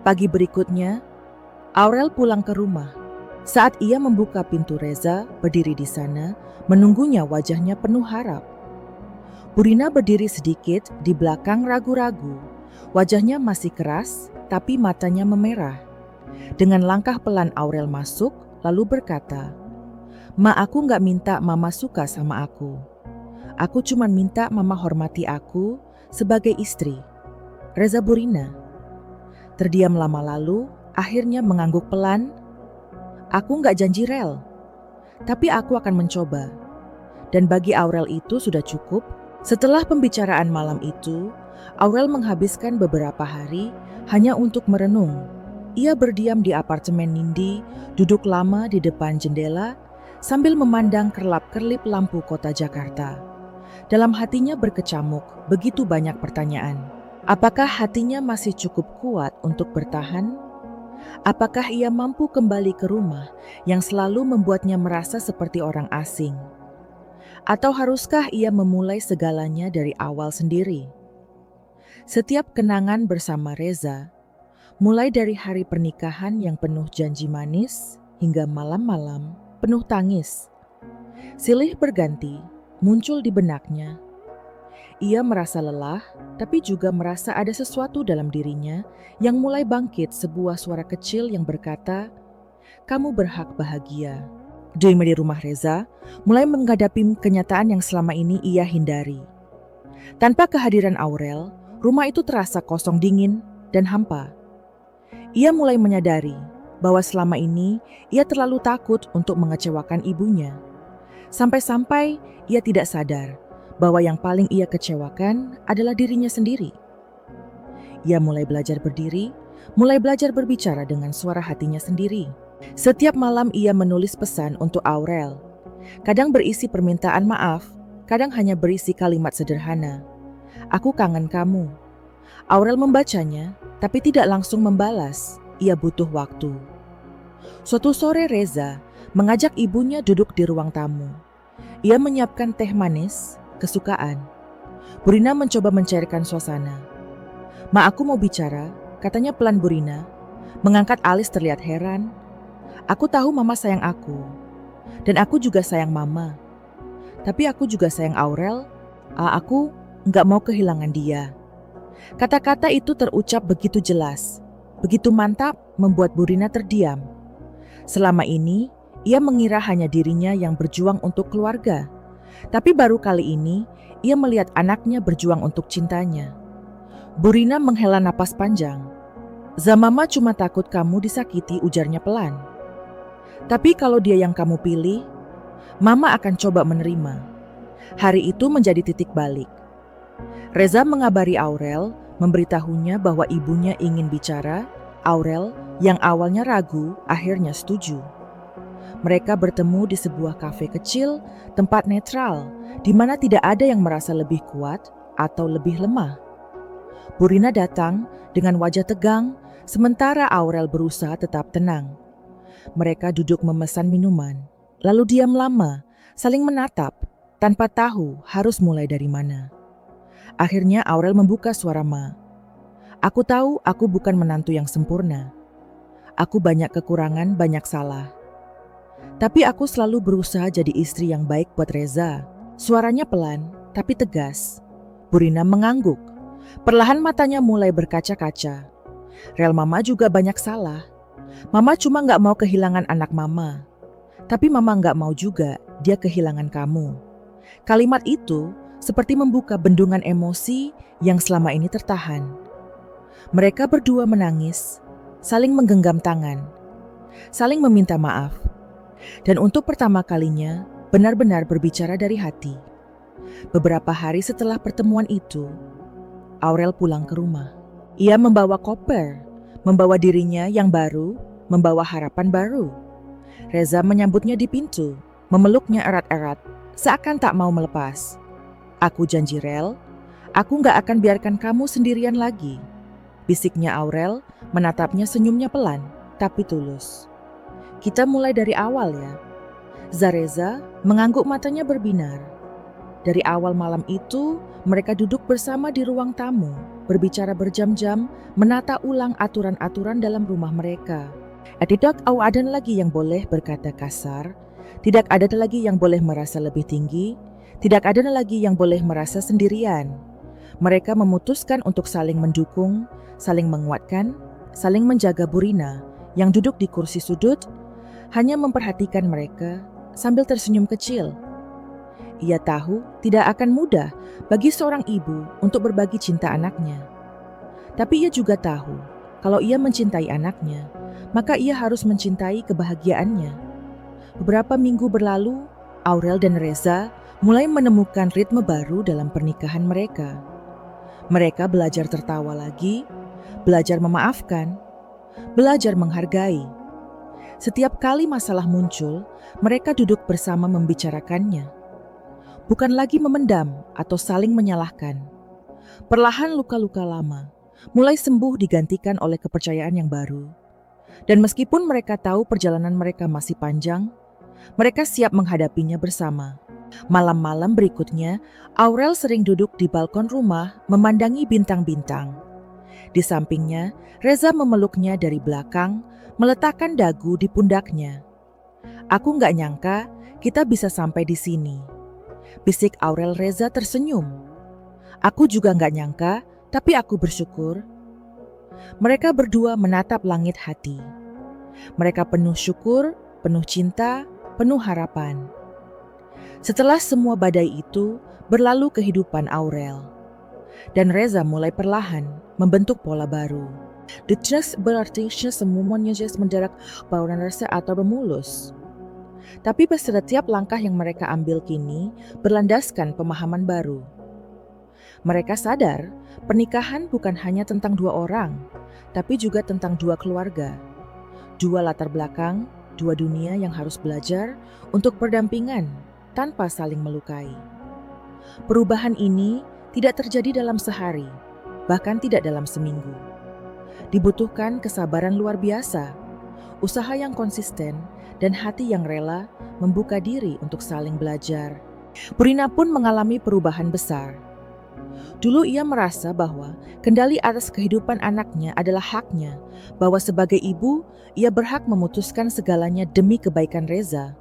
Pagi berikutnya, Aurel pulang ke rumah. Saat ia membuka pintu, Reza berdiri di sana, menunggunya, wajahnya penuh harap. Burina berdiri sedikit di belakang ragu-ragu. Wajahnya masih keras, tapi matanya memerah. Dengan langkah pelan Aurel masuk, lalu berkata, "Ma, aku gak minta mama suka sama aku. Aku cuma minta mama hormati aku sebagai istri." Reza Burina terdiam lama lalu, akhirnya mengangguk pelan. "Aku gak janji, Rel, tapi aku akan mencoba." Dan bagi Aurel itu sudah cukup. Setelah pembicaraan malam itu, Aurel menghabiskan beberapa hari hanya untuk merenung. Ia berdiam di apartemen Nindi, duduk lama di depan jendela, sambil memandang kerlap-kerlip lampu kota Jakarta. Dalam hatinya berkecamuk begitu banyak pertanyaan. Apakah hatinya masih cukup kuat untuk bertahan? Apakah ia mampu kembali ke rumah yang selalu membuatnya merasa seperti orang asing? Atau haruskah ia memulai segalanya dari awal sendiri? Setiap kenangan bersama Reza, mulai dari hari pernikahan yang penuh janji manis hingga malam-malam penuh tangis, silih berganti muncul di benaknya. Ia merasa lelah, tapi juga merasa ada sesuatu dalam dirinya yang mulai bangkit, sebuah suara kecil yang berkata, "Kamu berhak bahagia." Demi di rumah Reza mulai menghadapi kenyataan yang selama ini ia hindari. Tanpa kehadiran Aurel, rumah itu terasa kosong, dingin, dan hampa. Ia mulai menyadari bahwa selama ini ia terlalu takut untuk mengecewakan ibunya. Sampai-sampai ia tidak sadar bahwa yang paling ia kecewakan adalah dirinya sendiri. Ia mulai belajar berdiri, mulai belajar berbicara dengan suara hatinya sendiri. Setiap malam ia menulis pesan untuk Aurel. Kadang berisi permintaan maaf, kadang hanya berisi kalimat sederhana. "Aku kangen kamu." Aurel membacanya, tapi tidak langsung membalas. Ia butuh waktu. Suatu sore Reza mengajak ibunya duduk di ruang tamu. Ia menyiapkan teh manis kesukaan. Burina mencoba mencairkan suasana. "Ma, aku mau bicara," katanya pelan Burina. Mengangkat alis terlihat heran. "Aku tahu mama sayang aku. Dan aku juga sayang mama. Tapi aku juga sayang Aurel. Aku nggak mau kehilangan dia." Kata-kata itu terucap begitu jelas, begitu mantap, membuat Burina terdiam. Selama ini, ia mengira hanya dirinya yang berjuang untuk keluarga. Tapi baru kali ini, ia melihat anaknya berjuang untuk cintanya. Burina menghela napas panjang. "Zamama cuma takut kamu disakiti," ujarnya pelan. Tapi kalau dia yang kamu pilih, Mama akan coba menerima. Hari itu menjadi titik balik. Reza mengabari Aurel, memberitahunya bahwa ibunya ingin bicara. Aurel, yang awalnya ragu, akhirnya setuju. Mereka bertemu di sebuah kafe kecil, tempat netral, di mana tidak ada yang merasa lebih kuat atau lebih lemah. Burina datang dengan wajah tegang, sementara Aurel berusaha tetap tenang. Mereka duduk memesan minuman, lalu diam lama, saling menatap, tanpa tahu harus mulai dari mana. Akhirnya Aurel membuka suara Ma. Aku tahu aku bukan menantu yang sempurna. Aku banyak kekurangan, banyak salah. Tapi aku selalu berusaha jadi istri yang baik buat Reza. Suaranya pelan, tapi tegas. Burina mengangguk. Perlahan matanya mulai berkaca-kaca. Rel Mama juga banyak salah. Mama cuma gak mau kehilangan anak Mama. Tapi Mama gak mau juga dia kehilangan kamu. Kalimat itu seperti membuka bendungan emosi yang selama ini tertahan. Mereka berdua menangis, saling menggenggam tangan, saling meminta maaf. Dan untuk pertama kalinya benar-benar berbicara dari hati. Beberapa hari setelah pertemuan itu, Aurel pulang ke rumah. Ia membawa koper, membawa dirinya yang baru, membawa harapan baru. Reza menyambutnya di pintu, memeluknya erat-erat, seakan tak mau melepas. Aku janji Rel, aku gak akan biarkan kamu sendirian lagi. Bisiknya Aurel, menatapnya senyumnya pelan, tapi tulus. Kita mulai dari awal ya. Zareza mengangguk matanya berbinar. Dari awal malam itu, mereka duduk bersama di ruang tamu, berbicara berjam-jam, menata ulang aturan-aturan dalam rumah mereka. Tidak ada lagi yang boleh berkata kasar, tidak ada lagi yang boleh merasa lebih tinggi, tidak ada lagi yang boleh merasa sendirian. Mereka memutuskan untuk saling mendukung, saling menguatkan, saling menjaga Burina yang duduk di kursi sudut, hanya memperhatikan mereka sambil tersenyum kecil. Ia tahu tidak akan mudah bagi seorang ibu untuk berbagi cinta anaknya. Tapi ia juga tahu kalau ia mencintai anaknya, maka ia harus mencintai kebahagiaannya. Beberapa minggu berlalu, Aurel dan Reza mulai menemukan ritme baru dalam pernikahan mereka. Mereka belajar tertawa lagi, belajar memaafkan, belajar menghargai. Setiap kali masalah muncul, mereka duduk bersama membicarakannya. Bukan lagi memendam atau saling menyalahkan. Perlahan luka-luka lama mulai sembuh digantikan oleh kepercayaan yang baru. Dan meskipun mereka tahu perjalanan mereka masih panjang, mereka siap menghadapinya bersama. Malam-malam berikutnya, Aurel sering duduk di balkon rumah memandangi bintang-bintang. Di sampingnya, Reza memeluknya dari belakang, meletakkan dagu di pundaknya. Aku gak nyangka kita bisa sampai di sini. Bisik Aurel. Reza tersenyum. Aku juga gak nyangka, tapi aku bersyukur. Mereka berdua menatap langit hati. Mereka penuh syukur, penuh cinta, penuh harapan. Setelah semua badai itu, berlalu kehidupan Aurel. Dan Reza mulai perlahan membentuk pola baru. Detras berarti semuanya mendarat bauran rasa atau bermulus. Tapi setiap langkah yang mereka ambil kini berlandaskan pemahaman baru. Mereka sadar pernikahan bukan hanya tentang dua orang, tapi juga tentang dua keluarga. Dua latar belakang, dua dunia yang harus belajar untuk berdampingan tanpa saling melukai. Perubahan ini tidak terjadi dalam sehari, bahkan tidak dalam seminggu. Dibutuhkan kesabaran luar biasa, usaha yang konsisten, dan hati yang rela membuka diri untuk saling belajar. Burina pun mengalami perubahan besar. Dulu ia merasa bahwa kendali atas kehidupan anaknya adalah haknya, bahwa sebagai ibu ia berhak memutuskan segalanya demi kebaikan Reza.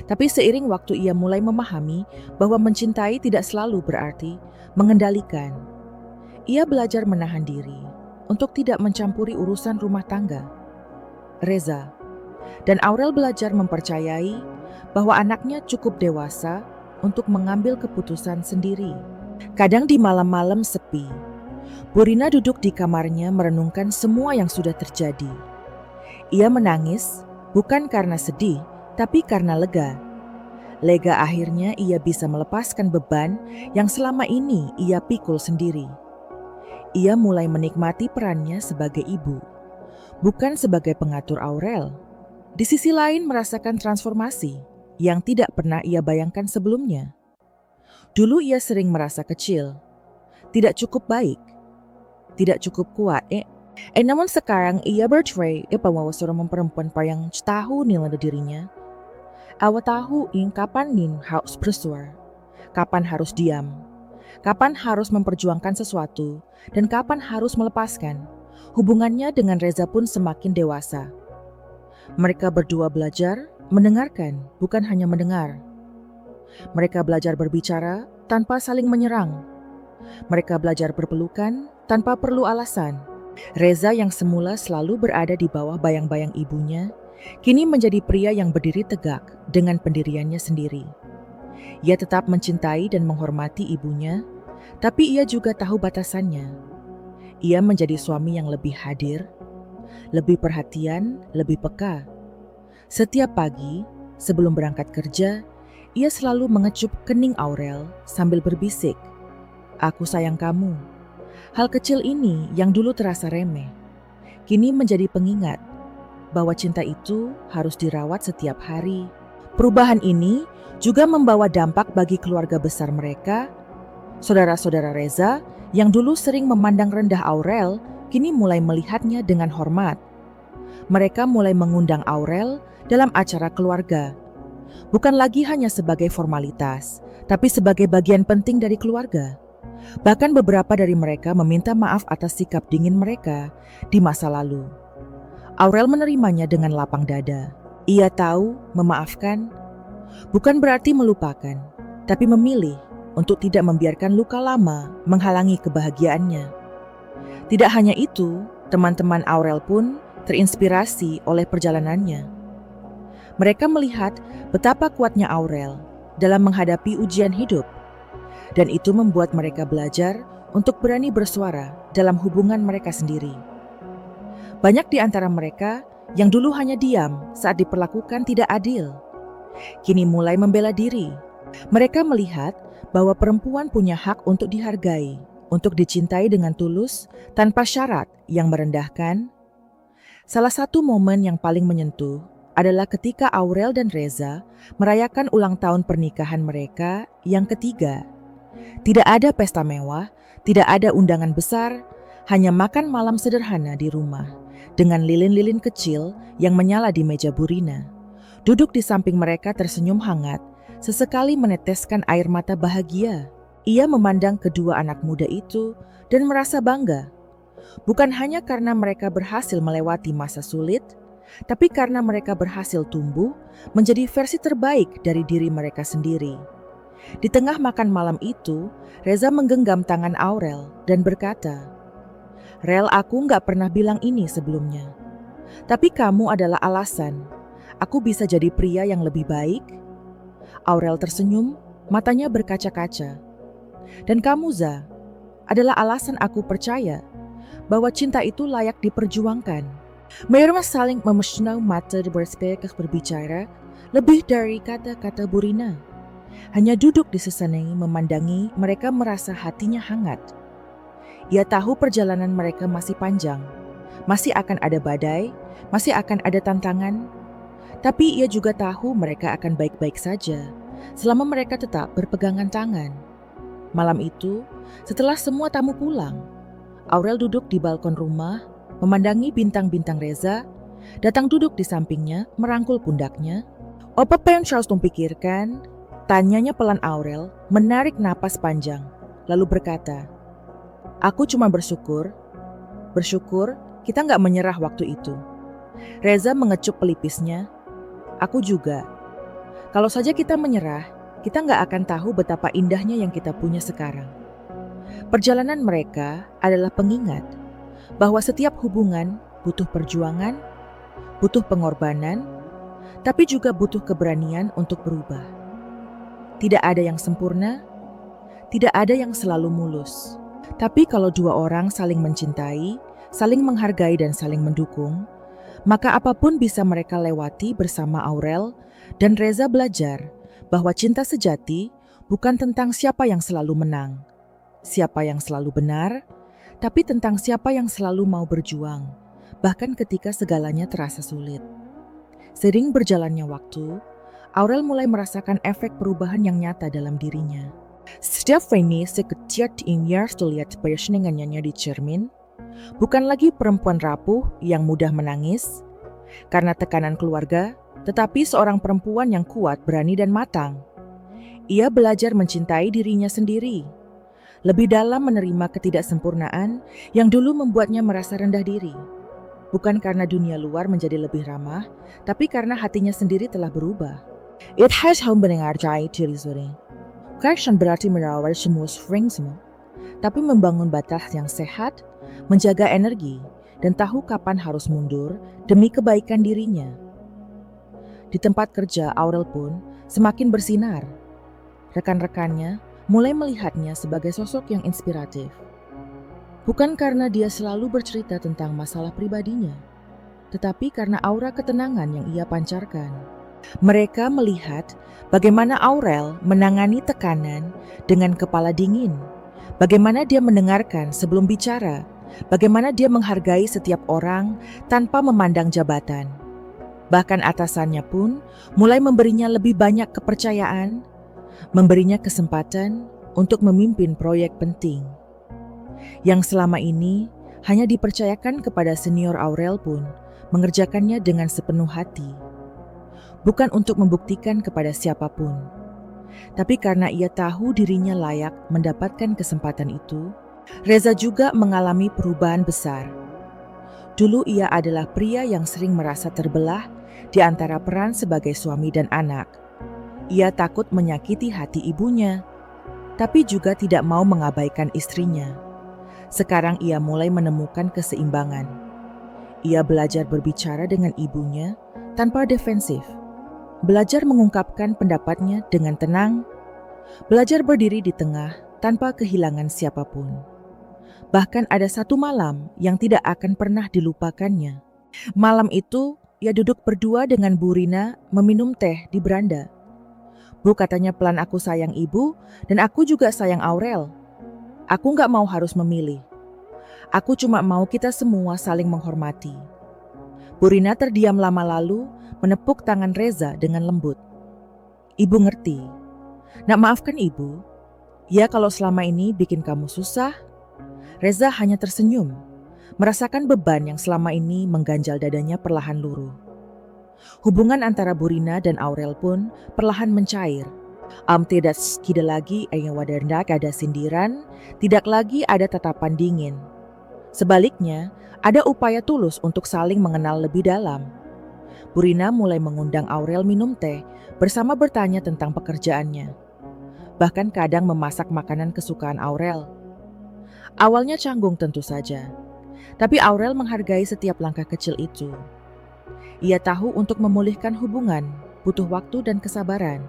Tapi seiring waktu ia mulai memahami bahwa mencintai tidak selalu berarti mengendalikan. Ia belajar menahan diri untuk tidak mencampuri urusan rumah tangga Reza. Dan Aurel belajar mempercayai bahwa anaknya cukup dewasa untuk mengambil keputusan sendiri. Kadang di malam-malam sepi, Burina duduk di kamarnya merenungkan semua yang sudah terjadi. Ia menangis, Bukan karena sedih, tapi karena lega. Lega akhirnya ia bisa melepaskan beban yang selama ini ia pikul sendiri. Ia mulai menikmati perannya sebagai ibu, bukan sebagai pengatur Aurel. Di sisi lain merasakan transformasi yang tidak pernah ia bayangkan sebelumnya. Dulu ia sering merasa kecil, tidak cukup baik, tidak cukup kuat. Namun sekarang ia bercerai bahwa seorang perempuan yang tahu nilai dirinya. Awak tahu kapan nin harus bersuara, kapan harus diam, kapan harus memperjuangkan sesuatu, dan kapan harus melepaskan. Hubungannya dengan Reza pun semakin dewasa. Mereka berdua belajar mendengarkan, bukan hanya mendengar. Mereka belajar berbicara tanpa saling menyerang. Mereka belajar berpelukan tanpa perlu alasan. Reza yang semula selalu berada di bawah bayang-bayang ibunya, kini menjadi pria yang berdiri tegak dengan pendiriannya sendiri. Ia tetap mencintai dan menghormati ibunya, tapi ia juga tahu batasannya. Ia menjadi suami yang lebih hadir, lebih perhatian, lebih peka. Setiap pagi, sebelum berangkat kerja, ia selalu mengecup kening Aurel sambil berbisik, "Aku sayang kamu." Hal kecil ini yang dulu terasa remeh, kini menjadi pengingat bahwa cinta itu harus dirawat setiap hari. Perubahan ini juga membawa dampak bagi keluarga besar mereka. Saudara-saudara Reza yang dulu sering memandang rendah Aurel, kini mulai melihatnya dengan hormat. Mereka mulai mengundang Aurel dalam acara keluarga. Bukan lagi hanya sebagai formalitas, tapi sebagai bagian penting dari keluarga. Bahkan beberapa dari mereka meminta maaf atas sikap dingin mereka di masa lalu. Aurel menerimanya dengan lapang dada. Ia tahu memaafkan bukan berarti melupakan, tapi memilih untuk tidak membiarkan luka lama menghalangi kebahagiaannya. Tidak hanya itu, teman-teman Aurel pun terinspirasi oleh perjalanannya. Mereka melihat betapa kuatnya Aurel dalam menghadapi ujian hidup, dan itu membuat mereka belajar untuk berani bersuara dalam hubungan mereka sendiri. Banyak di antara mereka yang dulu hanya diam saat diperlakukan tidak adil, kini mulai membela diri. Mereka melihat bahwa perempuan punya hak untuk dihargai, untuk dicintai dengan tulus tanpa syarat yang merendahkan. Salah satu momen yang paling menyentuh adalah ketika Aurel dan Reza merayakan ulang tahun pernikahan mereka yang ketiga. Tidak ada pesta mewah, tidak ada undangan besar, hanya makan malam sederhana di rumah dengan lilin-lilin kecil yang menyala di meja Burina. Duduk di samping mereka tersenyum hangat, sesekali meneteskan air mata bahagia. Ia memandang kedua anak muda itu dan merasa bangga. Bukan hanya karena mereka berhasil melewati masa sulit, tapi karena mereka berhasil tumbuh menjadi versi terbaik dari diri mereka sendiri. Di tengah makan malam itu, Reza menggenggam tangan Aurel dan berkata, "Rel, aku gak pernah bilang ini sebelumnya. Tapi kamu adalah alasan aku bisa jadi pria yang lebih baik." Aurel tersenyum, matanya berkaca-kaca. "Dan kamu, Za, adalah alasan aku percaya bahwa cinta itu layak diperjuangkan." Mereka saling memesona mata berbicara lebih dari kata-kata Burina. Hanya duduk di sesanangi memandangi, mereka merasa hatinya hangat. Ia tahu perjalanan mereka masih panjang, masih akan ada badai, masih akan ada tantangan. Tapi ia juga tahu mereka akan baik-baik saja selama mereka tetap berpegangan tangan. Malam itu, setelah semua tamu pulang, Aurel duduk di balkon rumah, memandangi bintang-bintang Reza, datang duduk di sampingnya, merangkul pundaknya. "Apa yang harus pikirkan?" Tanyanya pelan Aurel, menarik napas panjang, lalu berkata, "Aku cuma bersyukur kita gak menyerah waktu itu." Reza mengecup pelipisnya. "Aku juga. Kalau saja kita menyerah, kita gak akan tahu betapa indahnya yang kita punya sekarang." Perjalanan mereka adalah pengingat bahwa setiap hubungan butuh perjuangan, butuh pengorbanan, tapi juga butuh keberanian untuk berubah. Tidak ada yang sempurna, tidak ada yang selalu mulus. Tapi kalau dua orang saling mencintai, saling menghargai dan saling mendukung, Maka apapun bisa mereka lewati bersama Aurel, dan Reza belajar bahwa cinta sejati bukan tentang siapa yang selalu menang, siapa yang selalu benar, tapi tentang siapa yang selalu mau berjuang, bahkan ketika segalanya terasa sulit. Seiring berjalannya waktu, Aurel mulai merasakan efek perubahan yang nyata dalam dirinya. Setiap ini sekecil ingin terlihat persenengannya di cermin, bukan lagi perempuan rapuh yang mudah menangis karena tekanan keluarga, tetapi seorang perempuan yang kuat, berani dan matang. Ia belajar mencintai dirinya sendiri, lebih dalam menerima ketidaksempurnaan yang dulu membuatnya merasa rendah diri. Bukan karena dunia luar menjadi lebih ramah, tapi karena hatinya sendiri telah berubah. It has home mendengarkan diri sendiri. Bukan berarti merawat semua semua, tapi membangun batas yang sehat, menjaga energi, dan tahu kapan harus mundur demi kebaikan dirinya. Di tempat kerja, Aurel pun semakin bersinar. Rekan-rekannya mulai melihatnya sebagai sosok yang inspiratif. Bukan karena dia selalu bercerita tentang masalah pribadinya, tetapi karena aura ketenangan yang ia pancarkan. Mereka melihat bagaimana Aurel menangani tekanan dengan kepala dingin, bagaimana dia mendengarkan sebelum bicara, bagaimana dia menghargai setiap orang tanpa memandang jabatan. Bahkan atasannya pun mulai memberinya lebih banyak kepercayaan, memberinya kesempatan untuk memimpin proyek penting. Yang selama ini hanya dipercayakan kepada senior Aurel pun mengerjakannya dengan sepenuh hati. Bukan untuk membuktikan kepada siapapun, tapi karena ia tahu dirinya layak mendapatkan kesempatan itu. Reza juga mengalami perubahan besar. Dulu ia adalah pria yang sering merasa terbelah di antara peran sebagai suami dan anak. Ia takut menyakiti hati ibunya, tapi juga tidak mau mengabaikan istrinya. Sekarang ia mulai menemukan keseimbangan. Ia belajar berbicara dengan ibunya tanpa defensif, belajar mengungkapkan pendapatnya dengan tenang, belajar berdiri di tengah tanpa kehilangan siapapun. Bahkan ada satu malam yang tidak akan pernah dilupakannya. Malam itu, ia duduk berdua dengan Bu Rina meminum teh di beranda. Bu, katanya pelan, aku sayang ibu dan aku juga sayang Aurel. Aku gak mau harus memilih. Aku cuma mau kita semua saling menghormati. Bu Rina terdiam lama lalu menepuk tangan Reza dengan lembut. Ibu ngerti. Nak maafkan ibu. Ya kalau selama ini bikin kamu susah. Reza hanya tersenyum, merasakan beban yang selama ini mengganjal dadanya perlahan luruh. Hubungan antara Bu Rina dan Aurel pun perlahan mencair. Tidak lagi ada sindiran, tidak lagi ada tatapan dingin. Sebaliknya, ada upaya tulus untuk saling mengenal lebih dalam. Bu Rina mulai mengundang Aurel minum teh bersama, bertanya tentang pekerjaannya. Bahkan kadang memasak makanan kesukaan Aurel. Awalnya canggung tentu saja, tapi Aurel menghargai setiap langkah kecil itu. Ia tahu untuk memulihkan hubungan butuh waktu dan kesabaran.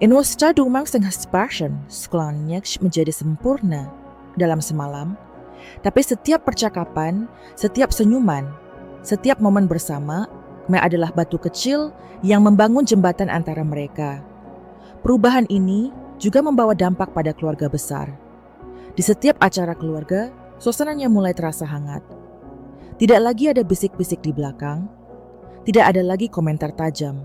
Inwasta dumang passion sekolahnya menjadi sempurna dalam semalam, tapi setiap percakapan, setiap senyuman, setiap momen bersama adalah batu kecil yang membangun jembatan antara mereka. Perubahan ini juga membawa dampak pada keluarga besar. Di setiap acara keluarga, suasananya mulai terasa hangat. Tidak lagi ada bisik-bisik di belakang, tidak ada lagi komentar tajam.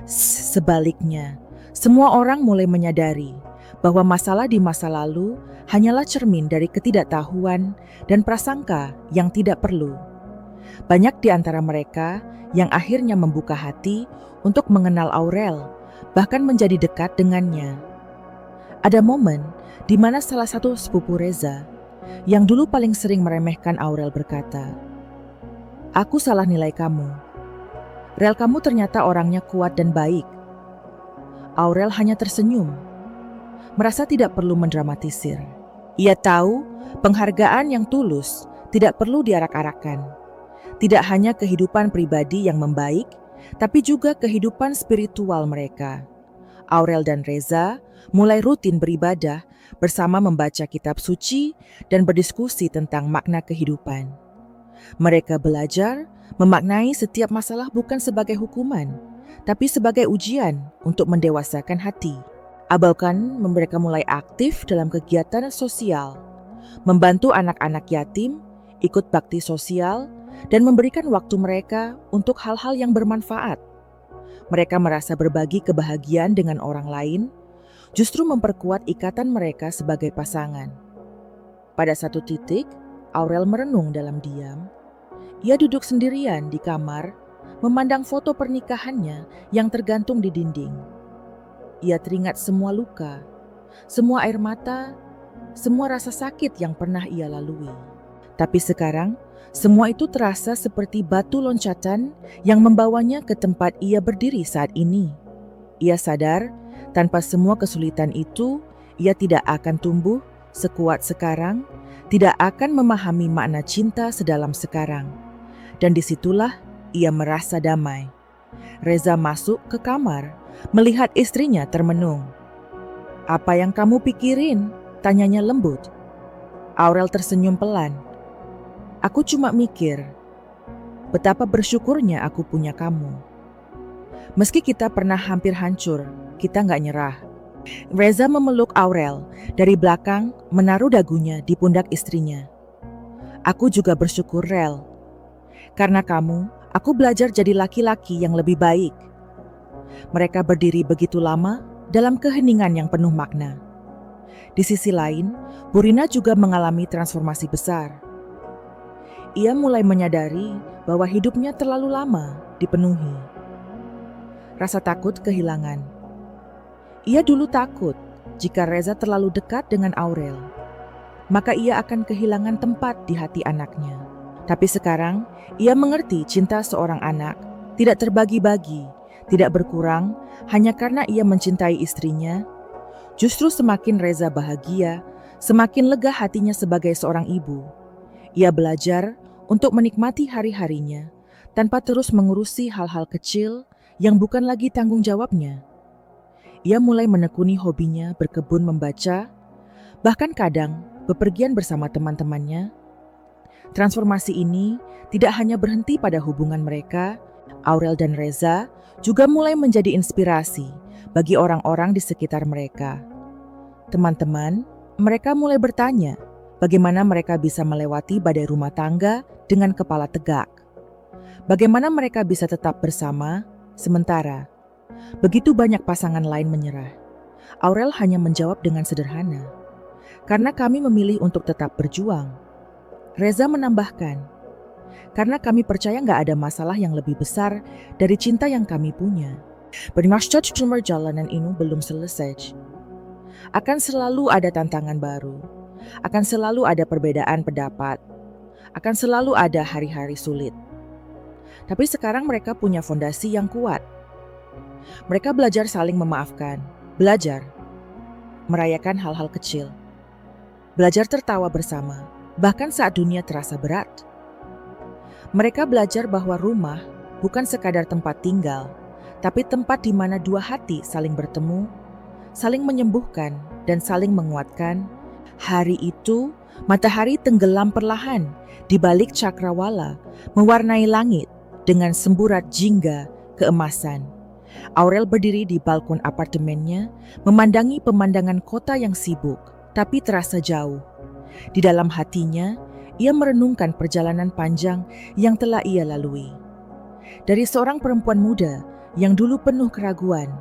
Sebaliknya, semua orang mulai menyadari bahwa masalah di masa lalu hanyalah cermin dari ketidaktahuan dan prasangka yang tidak perlu. Banyak di antara mereka yang akhirnya membuka hati untuk mengenal Aurel, bahkan menjadi dekat dengannya. Ada momen di mana salah satu sepupu Reza, yang dulu paling sering meremehkan Aurel, berkata, "Aku salah nilai kamu. Rel, kamu ternyata orangnya kuat dan baik." Aurel hanya tersenyum, merasa tidak perlu mendramatisir. Ia tahu penghargaan yang tulus tidak perlu diarak-arakan. Tidak hanya kehidupan pribadi yang membaik, tapi juga kehidupan spiritual mereka. Aurel dan Reza mulai rutin beribadah bersama, membaca kitab suci dan berdiskusi tentang makna kehidupan. Mereka belajar memaknai setiap masalah bukan sebagai hukuman, tapi sebagai ujian untuk mendewasakan hati. Bahkan mereka mulai aktif dalam kegiatan sosial, membantu anak-anak yatim, ikut bakti sosial, dan memberikan waktu mereka untuk hal-hal yang bermanfaat. Mereka merasa berbagi kebahagiaan dengan orang lain, justru memperkuat ikatan mereka sebagai pasangan. Pada satu titik, Aurel merenung dalam diam. Ia duduk sendirian di kamar, memandang foto pernikahannya yang tergantung di dinding. Ia teringat semua luka, semua air mata, semua rasa sakit yang pernah ia lalui. Tapi sekarang, semua itu terasa seperti batu loncatan yang membawanya ke tempat ia berdiri saat ini. Ia sadar, tanpa semua kesulitan itu, ia tidak akan tumbuh sekuat sekarang, tidak akan memahami makna cinta sedalam sekarang. Dan disitulah ia merasa damai. Reza masuk ke kamar, melihat istrinya termenung. "Apa yang kamu pikirin?" tanyanya lembut. Aurel tersenyum pelan. "Aku cuma mikir, betapa bersyukurnya aku punya kamu. Meski kita pernah hampir hancur, kita nggak nyerah." Reza memeluk Aurel dari belakang, menaruh dagunya di pundak istrinya. "Aku juga bersyukur, Rel. Karena kamu, aku belajar jadi laki-laki yang lebih baik." Mereka berdiri begitu lama dalam keheningan yang penuh makna. Di sisi lain, Burina juga mengalami transformasi besar. Ia mulai menyadari bahwa hidupnya terlalu lama dipenuhi rasa takut kehilangan. Ia dulu takut jika Reza terlalu dekat dengan Aurel, maka ia akan kehilangan tempat di hati anaknya. Tapi sekarang, ia mengerti cinta seorang anak tidak terbagi-bagi, tidak berkurang hanya karena ia mencintai istrinya. Justru semakin Reza bahagia, semakin lega hatinya sebagai seorang ibu. Ia belajar untuk menikmati hari-harinya tanpa terus mengurusi hal-hal kecil yang bukan lagi tanggung jawabnya. Ia mulai menekuni hobinya berkebun, membaca, bahkan kadang bepergian bersama teman-temannya. Transformasi ini tidak hanya berhenti pada hubungan mereka. Aurel dan Reza juga mulai menjadi inspirasi bagi orang-orang di sekitar mereka. Teman-teman, mereka mulai bertanya bagaimana mereka bisa melewati badai rumah tangga dengan kepala tegak. Bagaimana mereka bisa tetap bersama, sementara begitu banyak pasangan lain menyerah. Aurel hanya menjawab dengan sederhana, "Karena kami memilih untuk tetap berjuang." Reza menambahkan, "Karena kami percaya nggak ada masalah yang lebih besar dari cinta yang kami punya." Bermaksud perjalanan ini belum selesai. Akan selalu ada tantangan baru, akan selalu ada perbedaan pendapat, akan selalu ada hari-hari sulit. Tapi sekarang mereka punya fondasi yang kuat. Mereka belajar saling memaafkan, belajar merayakan hal-hal kecil, belajar tertawa bersama, bahkan saat dunia terasa berat. Mereka belajar bahwa rumah bukan sekadar tempat tinggal, tapi tempat di mana dua hati saling bertemu, saling menyembuhkan, dan saling menguatkan. Hari itu, matahari tenggelam perlahan di balik cakrawala, mewarnai langit dengan semburat jingga keemasan. Aurel berdiri di balkon apartemennya, memandangi pemandangan kota yang sibuk, tapi terasa jauh. Di dalam hatinya, ia merenungkan perjalanan panjang yang telah ia lalui. Dari seorang perempuan muda yang dulu penuh keraguan,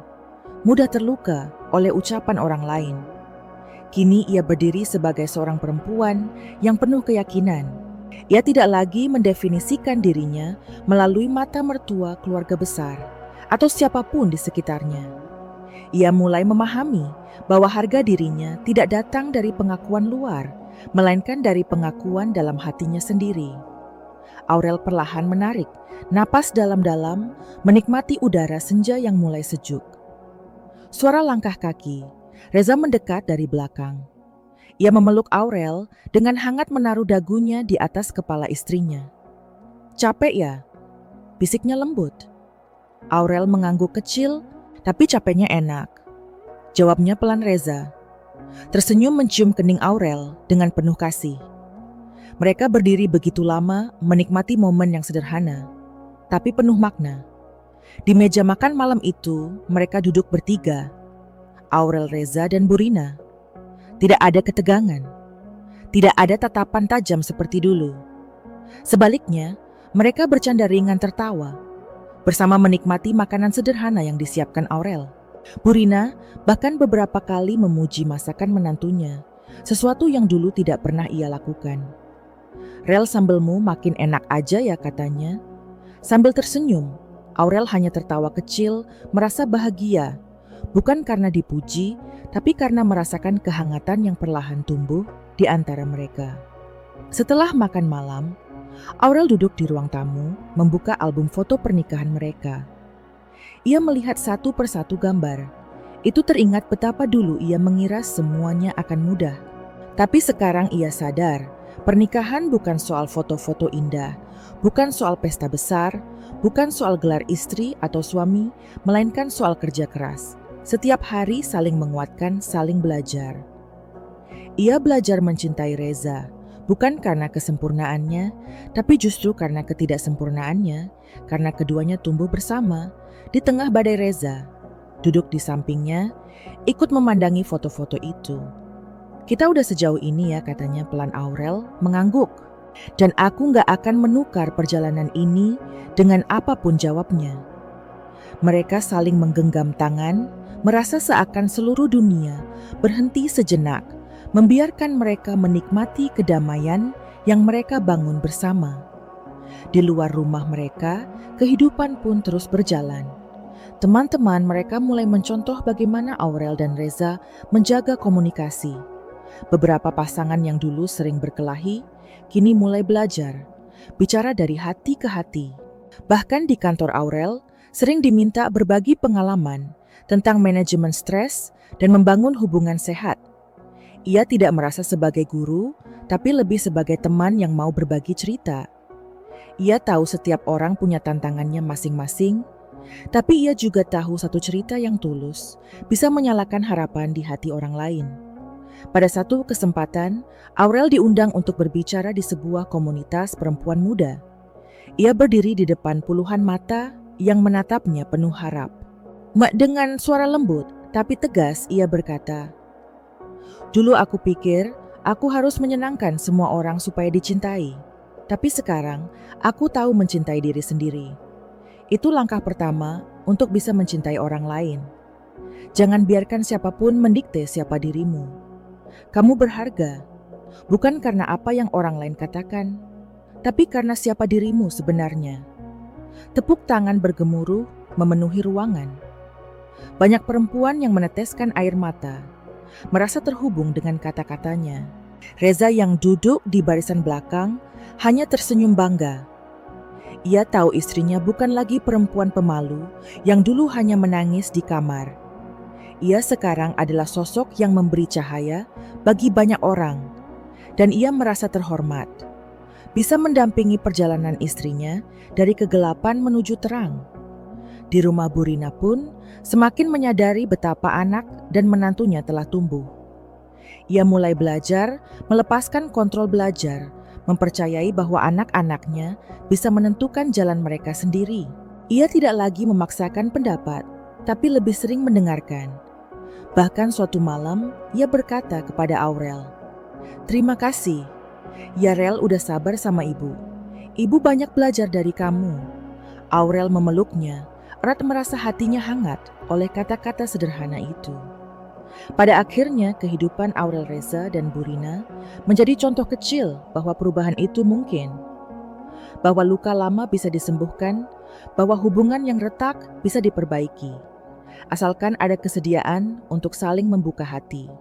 mudah terluka oleh ucapan orang lain. Kini ia berdiri sebagai seorang perempuan yang penuh keyakinan. Ia tidak lagi mendefinisikan dirinya melalui mata mertua, keluarga besar, atau siapapun di sekitarnya. Ia mulai memahami bahwa harga dirinya tidak datang dari pengakuan luar, melainkan dari pengakuan dalam hatinya sendiri. Aurel perlahan menarik napas dalam-dalam, menikmati udara senja yang mulai sejuk. Suara langkah kaki, Reza mendekat dari belakang. Ia memeluk Aurel dengan hangat, menaruh dagunya di atas kepala istrinya. "Capek ya?" bisiknya lembut. Aurel mengangguk kecil, tapi capeknya enak, jawabnya pelan Reza. Tersenyum mencium kening Aurel dengan penuh kasih. Mereka berdiri begitu lama menikmati momen yang sederhana, tapi penuh makna. Di meja makan malam itu, mereka duduk bertiga, Aurel, Reza, dan Burina. Tidak ada ketegangan, tidak ada tatapan tajam seperti dulu. Sebaliknya, mereka bercanda ringan tertawa, bersama menikmati makanan sederhana yang disiapkan Aurel. Burina bahkan beberapa kali memuji masakan menantunya, sesuatu yang dulu tidak pernah ia lakukan. "Rel, sambelmu makin enak aja ya," katanya. Sambil tersenyum, Aurel hanya tertawa kecil, merasa bahagia, bukan karena dipuji, tapi karena merasakan kehangatan yang perlahan tumbuh di antara mereka. Setelah makan malam, Aurel duduk di ruang tamu, membuka album foto pernikahan mereka. Ia melihat satu persatu gambar. Itu teringat betapa dulu ia mengira semuanya akan mudah. Tapi sekarang ia sadar, pernikahan bukan soal foto-foto indah, bukan soal pesta besar, bukan soal gelar istri atau suami, melainkan soal kerja keras. Setiap hari saling menguatkan, saling belajar. Ia belajar mencintai Reza, bukan karena kesempurnaannya, tapi justru karena ketidaksempurnaannya, karena keduanya tumbuh bersama di tengah badai. Reza duduk di sampingnya, ikut memandangi foto-foto itu. "Kita udah sejauh ini ya," katanya pelan Aurel, mengangguk. "Dan aku gak akan menukar perjalanan ini dengan apapun," jawabnya. Mereka saling menggenggam tangan, merasa seakan seluruh dunia berhenti sejenak, membiarkan mereka menikmati kedamaian yang mereka bangun bersama. Di luar rumah mereka, kehidupan pun terus berjalan. Teman-teman mereka mulai mencontoh bagaimana Aurel dan Reza menjaga komunikasi. Beberapa pasangan yang dulu sering berkelahi, kini mulai belajar, bicara dari hati ke hati. Bahkan di kantor Aurel, sering diminta berbagi pengalaman tentang manajemen stres dan membangun hubungan sehat. Ia tidak merasa sebagai guru, tapi lebih sebagai teman yang mau berbagi cerita. Ia tahu setiap orang punya tantangannya masing-masing, tapi ia juga tahu satu cerita yang tulus bisa menyalakan harapan di hati orang lain. Pada satu kesempatan, Aurel diundang untuk berbicara di sebuah komunitas perempuan muda. Ia berdiri di depan puluhan mata yang menatapnya penuh harap. Dengan suara lembut tapi tegas, ia berkata, "Dulu aku pikir aku harus menyenangkan semua orang supaya dicintai. Tapi sekarang aku tahu mencintai diri sendiri. Itu langkah pertama untuk bisa mencintai orang lain. Jangan biarkan siapapun mendikte siapa dirimu. Kamu berharga, bukan karena apa yang orang lain katakan, tapi karena siapa dirimu sebenarnya." Tepuk tangan bergemuruh memenuhi ruangan. Banyak perempuan yang meneteskan air mata, merasa terhubung dengan kata-katanya. Reza yang duduk di barisan belakang hanya tersenyum bangga. Ia tahu istrinya bukan lagi perempuan pemalu yang dulu hanya menangis di kamar. Ia sekarang adalah sosok yang memberi cahaya bagi banyak orang, dan ia merasa terhormat. Bisa mendampingi perjalanan istrinya dari kegelapan menuju terang. Di rumah Burina pun semakin menyadari betapa anak dan menantunya telah tumbuh. Ia mulai belajar, melepaskan kontrol belajar, mempercayai bahwa anak-anaknya bisa menentukan jalan mereka sendiri. Ia tidak lagi memaksakan pendapat, tapi lebih sering mendengarkan. Bahkan suatu malam, ia berkata kepada Aurel, "Terima kasih. Ya Rel udah sabar sama ibu. Ibu banyak belajar dari kamu." Aurel memeluknya, erat merasa hatinya hangat oleh kata-kata sederhana itu. Pada akhirnya, kehidupan Aurel, Reza, dan Burina menjadi contoh kecil bahwa perubahan itu mungkin. Bahwa luka lama bisa disembuhkan, bahwa hubungan yang retak bisa diperbaiki. Asalkan ada kesediaan untuk saling membuka hati.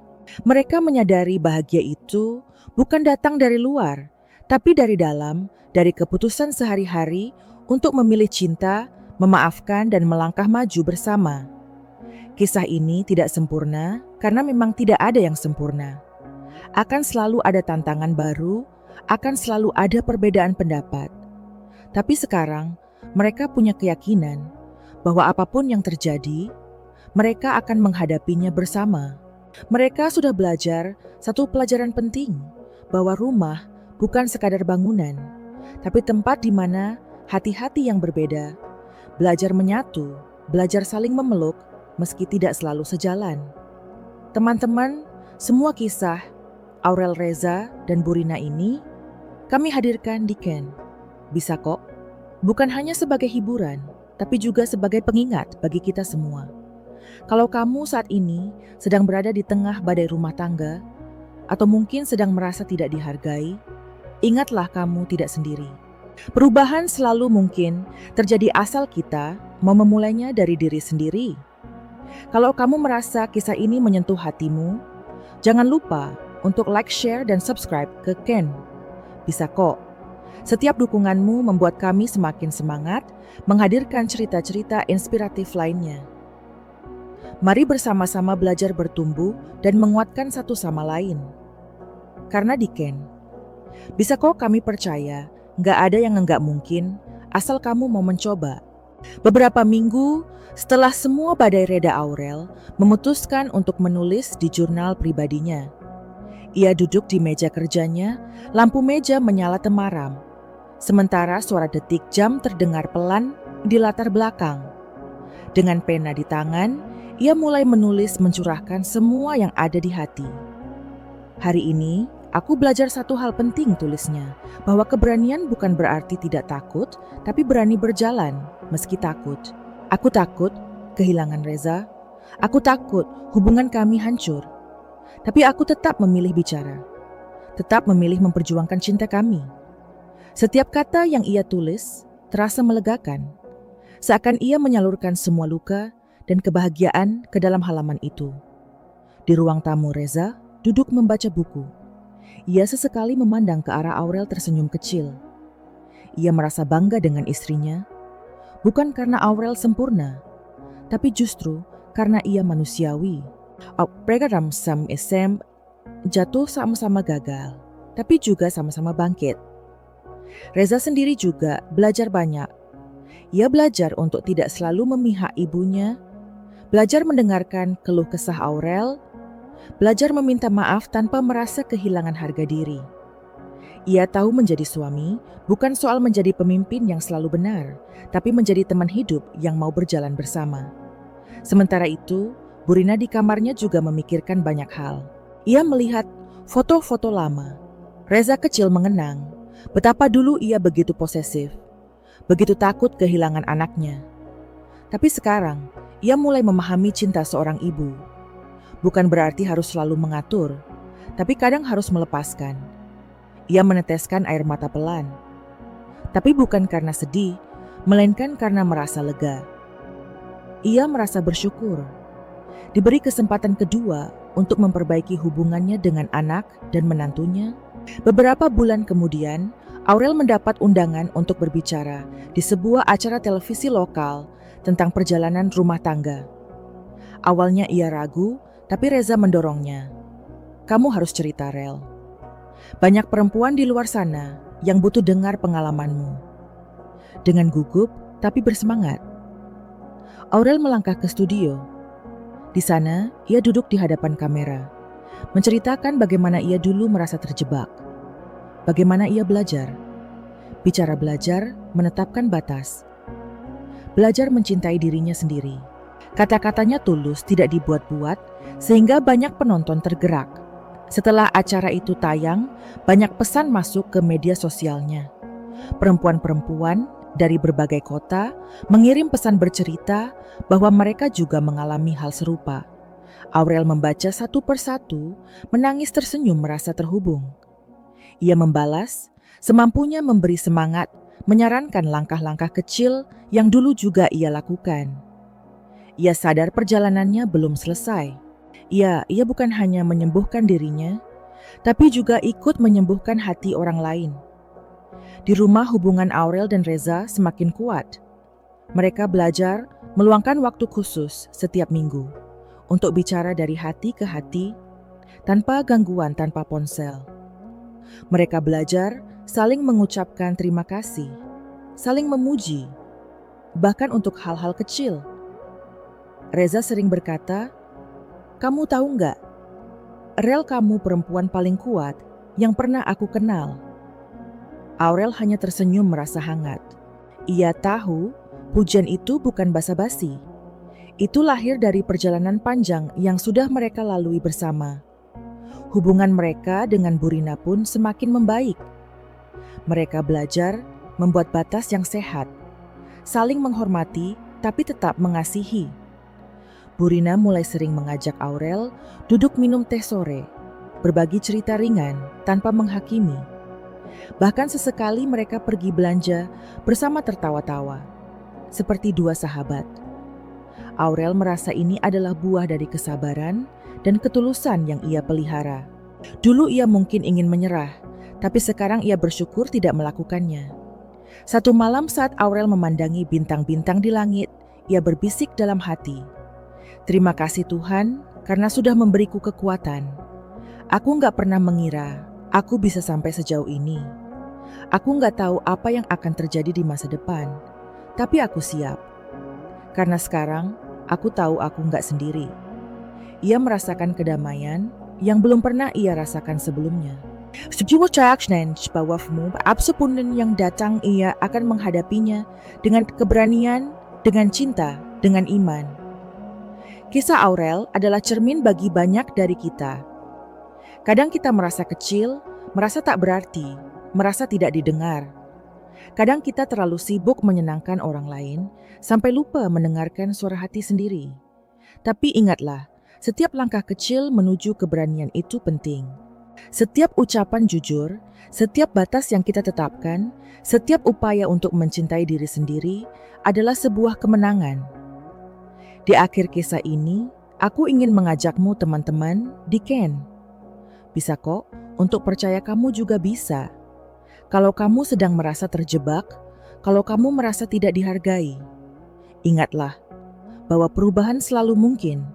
Mereka menyadari bahagia itu bukan datang dari luar, tapi dari dalam, dari keputusan sehari-hari untuk memilih cinta, memaafkan, dan melangkah maju bersama. Kisah ini tidak sempurna karena memang tidak ada yang sempurna. Akan selalu ada tantangan baru, akan selalu ada perbedaan pendapat. Tapi sekarang mereka punya keyakinan bahwa apapun yang terjadi, mereka akan menghadapinya bersama. Mereka sudah belajar satu pelajaran penting, bahwa rumah bukan sekadar bangunan, tapi tempat di mana hati-hati yang berbeda belajar menyatu, belajar saling memeluk meski tidak selalu sejalan. Teman-teman, semua kisah Aurel Reza dan Burina ini kami hadirkan di Ken. Bisa kok, bukan hanya sebagai hiburan, tapi juga sebagai pengingat bagi kita semua. Kalau kamu saat ini sedang berada di tengah badai rumah tangga, atau mungkin sedang merasa tidak dihargai, ingatlah kamu tidak sendiri. Perubahan selalu mungkin terjadi asal kita mau memulainya dari diri sendiri. Kalau kamu merasa kisah ini menyentuh hatimu, jangan lupa untuk like, share, dan subscribe ke Ken. Bisa kok. Setiap dukunganmu membuat kami semakin semangat menghadirkan cerita-cerita inspiratif lainnya. Mari bersama-sama belajar bertumbuh dan menguatkan satu sama lain. Karena di Ken, bisa kok kami percaya nggak ada yang nggak mungkin asal kamu mau mencoba. Beberapa minggu setelah semua badai reda, Aurel memutuskan untuk menulis di jurnal pribadinya. Ia duduk di meja kerjanya, lampu meja menyala temaram. Sementara suara detik jam terdengar pelan di latar belakang. Dengan pena di tangan, ia mulai menulis mencurahkan semua yang ada di hati. Hari ini, aku belajar satu hal penting, tulisnya, bahwa keberanian bukan berarti tidak takut, tapi berani berjalan meski takut. Aku takut kehilangan Reza. Aku takut hubungan kami hancur. Tapi aku tetap memilih bicara. Tetap memilih memperjuangkan cinta kami. Setiap kata yang ia tulis terasa melegakan. Seakan ia menyalurkan semua luka dan kebahagiaan ke dalam halaman itu. Di ruang tamu, Reza duduk membaca buku. Ia sesekali memandang ke arah Aurel tersenyum kecil. Ia merasa bangga dengan istrinya, bukan karena Aurel sempurna, tapi justru karena ia manusiawi. Mereka dalam SM jatuh sama-sama gagal, tapi juga sama-sama bangkit. Reza sendiri juga belajar banyak. Ia belajar untuk tidak selalu memihak ibunya, belajar mendengarkan keluh kesah Aurel, belajar meminta maaf tanpa merasa kehilangan harga diri. Ia tahu menjadi suami bukan soal menjadi pemimpin yang selalu benar, tapi menjadi teman hidup yang mau berjalan bersama. Sementara itu, Burina di kamarnya juga memikirkan banyak hal. Ia melihat foto-foto lama. Reza kecil mengenang betapa dulu ia begitu posesif, begitu takut kehilangan anaknya. Tapi sekarang, ia mulai memahami cinta seorang ibu. Bukan berarti harus selalu mengatur, tapi kadang harus melepaskan. Ia meneteskan air mata pelan. Tapi bukan karena sedih, melainkan karena merasa lega. Ia merasa bersyukur. Diberi kesempatan kedua untuk memperbaiki hubungannya dengan anak dan menantunya. Beberapa bulan kemudian, Aurel mendapat undangan untuk berbicara di sebuah acara televisi lokal tentang perjalanan rumah tangga. Awalnya ia ragu, tapi Reza mendorongnya. Kamu harus cerita, Rel. Banyak perempuan di luar sana yang butuh dengar pengalamanmu. Dengan gugup, tapi bersemangat. Aurel melangkah ke studio. Di sana, ia duduk di hadapan kamera, menceritakan bagaimana ia dulu merasa terjebak. Bagaimana ia belajar. Bicara belajar, menetapkan batas. Belajar mencintai dirinya sendiri. Kata-katanya tulus, tidak dibuat-buat, sehingga banyak penonton tergerak. Setelah acara itu tayang, banyak pesan masuk ke media sosialnya. Perempuan-perempuan dari berbagai kota mengirim pesan bercerita bahwa mereka juga mengalami hal serupa. Aurel membaca satu persatu, menangis tersenyum merasa terhubung. Ia membalas, semampunya memberi semangat, menyarankan langkah-langkah kecil yang dulu juga ia lakukan. Ia sadar perjalanannya belum selesai. Ia bukan hanya menyembuhkan dirinya, tapi juga ikut menyembuhkan hati orang lain. Di rumah, hubungan Aurel dan Reza semakin kuat. Mereka belajar meluangkan waktu khusus setiap minggu untuk bicara dari hati ke hati, tanpa gangguan, tanpa ponsel. Mereka belajar saling mengucapkan terima kasih, saling memuji, bahkan untuk hal-hal kecil. Reza sering berkata, "Kamu tahu nggak, Rel, kamu perempuan paling kuat yang pernah aku kenal." Aurel hanya tersenyum merasa hangat. Ia tahu pujian itu bukan basa-basi. Itu lahir dari perjalanan panjang yang sudah mereka lalui bersama. Hubungan mereka dengan Bu Rina pun semakin membaik. Mereka belajar membuat batas yang sehat, saling menghormati tapi tetap mengasihi. Bu Rina mulai sering mengajak Aurel duduk minum teh sore, berbagi cerita ringan tanpa menghakimi. Bahkan sesekali mereka pergi belanja bersama tertawa-tawa, seperti dua sahabat. Aurel merasa ini adalah buah dari kesabaran dan ketulusan yang ia pelihara. Dulu ia mungkin ingin menyerah, tapi sekarang ia bersyukur tidak melakukannya. Satu malam saat Aurel memandangi bintang-bintang di langit, ia berbisik dalam hati, "Terima kasih Tuhan karena sudah memberiku kekuatan. Aku nggak pernah mengira aku bisa sampai sejauh ini. Aku nggak tahu apa yang akan terjadi di masa depan, tapi aku siap. Karena sekarang aku tahu aku nggak sendiri." Ia merasakan kedamaian yang belum pernah ia rasakan sebelumnya. Sejumlah bawahmu, apapun yang datang ia akan menghadapinya dengan keberanian, dengan cinta, dengan iman. Kisah Aurel adalah cermin bagi banyak dari kita. Kadang kita merasa kecil, merasa tak berarti, merasa tidak didengar. Kadang kita terlalu sibuk menyenangkan orang lain sampai lupa mendengarkan suara hati sendiri. Tapi ingatlah, setiap langkah kecil menuju keberanian itu penting. Setiap ucapan jujur, setiap batas yang kita tetapkan, setiap upaya untuk mencintai diri sendiri adalah sebuah kemenangan. Di akhir kisah ini, aku ingin mengajakmu teman-teman di Ken. Bisa kok, untuk percaya kamu juga bisa. Kalau kamu sedang merasa terjebak, kalau kamu merasa tidak dihargai, ingatlah bahwa perubahan selalu mungkin.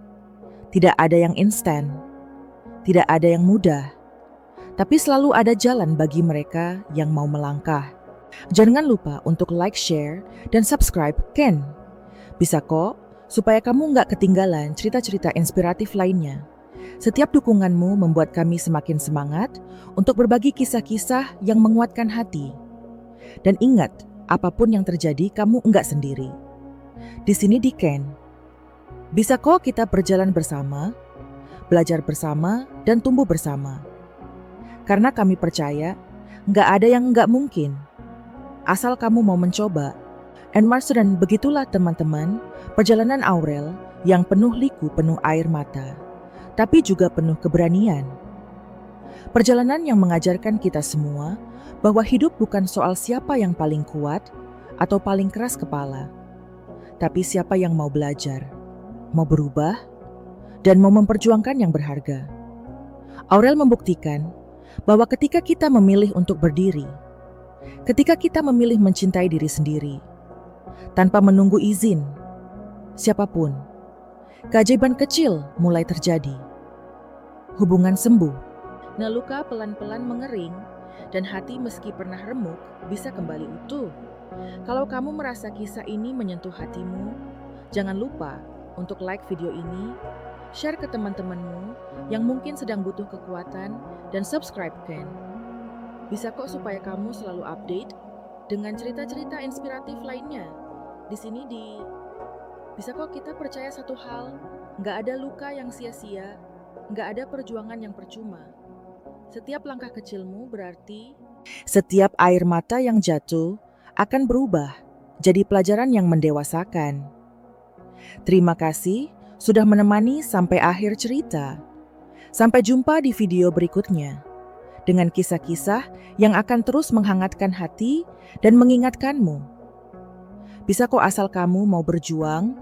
Tidak ada yang instan, tidak ada yang mudah. Tapi selalu ada jalan bagi mereka yang mau melangkah. Jangan lupa untuk like, share, dan subscribe Ken. Bisa kok, supaya kamu nggak ketinggalan cerita-cerita inspiratif lainnya. Setiap dukunganmu membuat kami semakin semangat untuk berbagi kisah-kisah yang menguatkan hati. Dan ingat, apapun yang terjadi kamu nggak sendiri. Di sini di Ken. Bisa kok kita berjalan bersama, belajar bersama, dan tumbuh bersama. Karena kami percaya, nggak ada yang nggak mungkin. Asal kamu mau mencoba. Dan begitulah teman-teman, perjalanan Aurel yang penuh liku, penuh air mata, tapi juga penuh keberanian. Perjalanan yang mengajarkan kita semua bahwa hidup bukan soal siapa yang paling kuat atau paling keras kepala, tapi siapa yang mau belajar, mau berubah, dan mau memperjuangkan yang berharga. Aurel membuktikan bahwa ketika kita memilih untuk berdiri, ketika kita memilih mencintai diri sendiri, tanpa menunggu izin siapapun, keajaiban kecil mulai terjadi. Hubungan sembuh, luka pelan-pelan mengering, dan hati meski pernah remuk bisa kembali utuh. Kalau kamu merasa kisah ini menyentuh hatimu, jangan lupa untuk like video ini, share ke teman-temanmu yang mungkin sedang butuh kekuatan, dan subscribe Ken. Bisa kok supaya kamu selalu update dengan cerita-cerita inspiratif lainnya. Di sini Bisa kok kita percaya satu hal, nggak ada luka yang sia-sia, nggak ada perjuangan yang percuma. Setiap langkah kecilmu berarti setiap air mata yang jatuh akan berubah jadi pelajaran yang mendewasakan. Terima kasih sudah menemani sampai akhir cerita. Sampai jumpa di video berikutnya dengan kisah-kisah yang akan terus menghangatkan hati dan mengingatkanmu. Bisa kok asal kamu mau berjuang,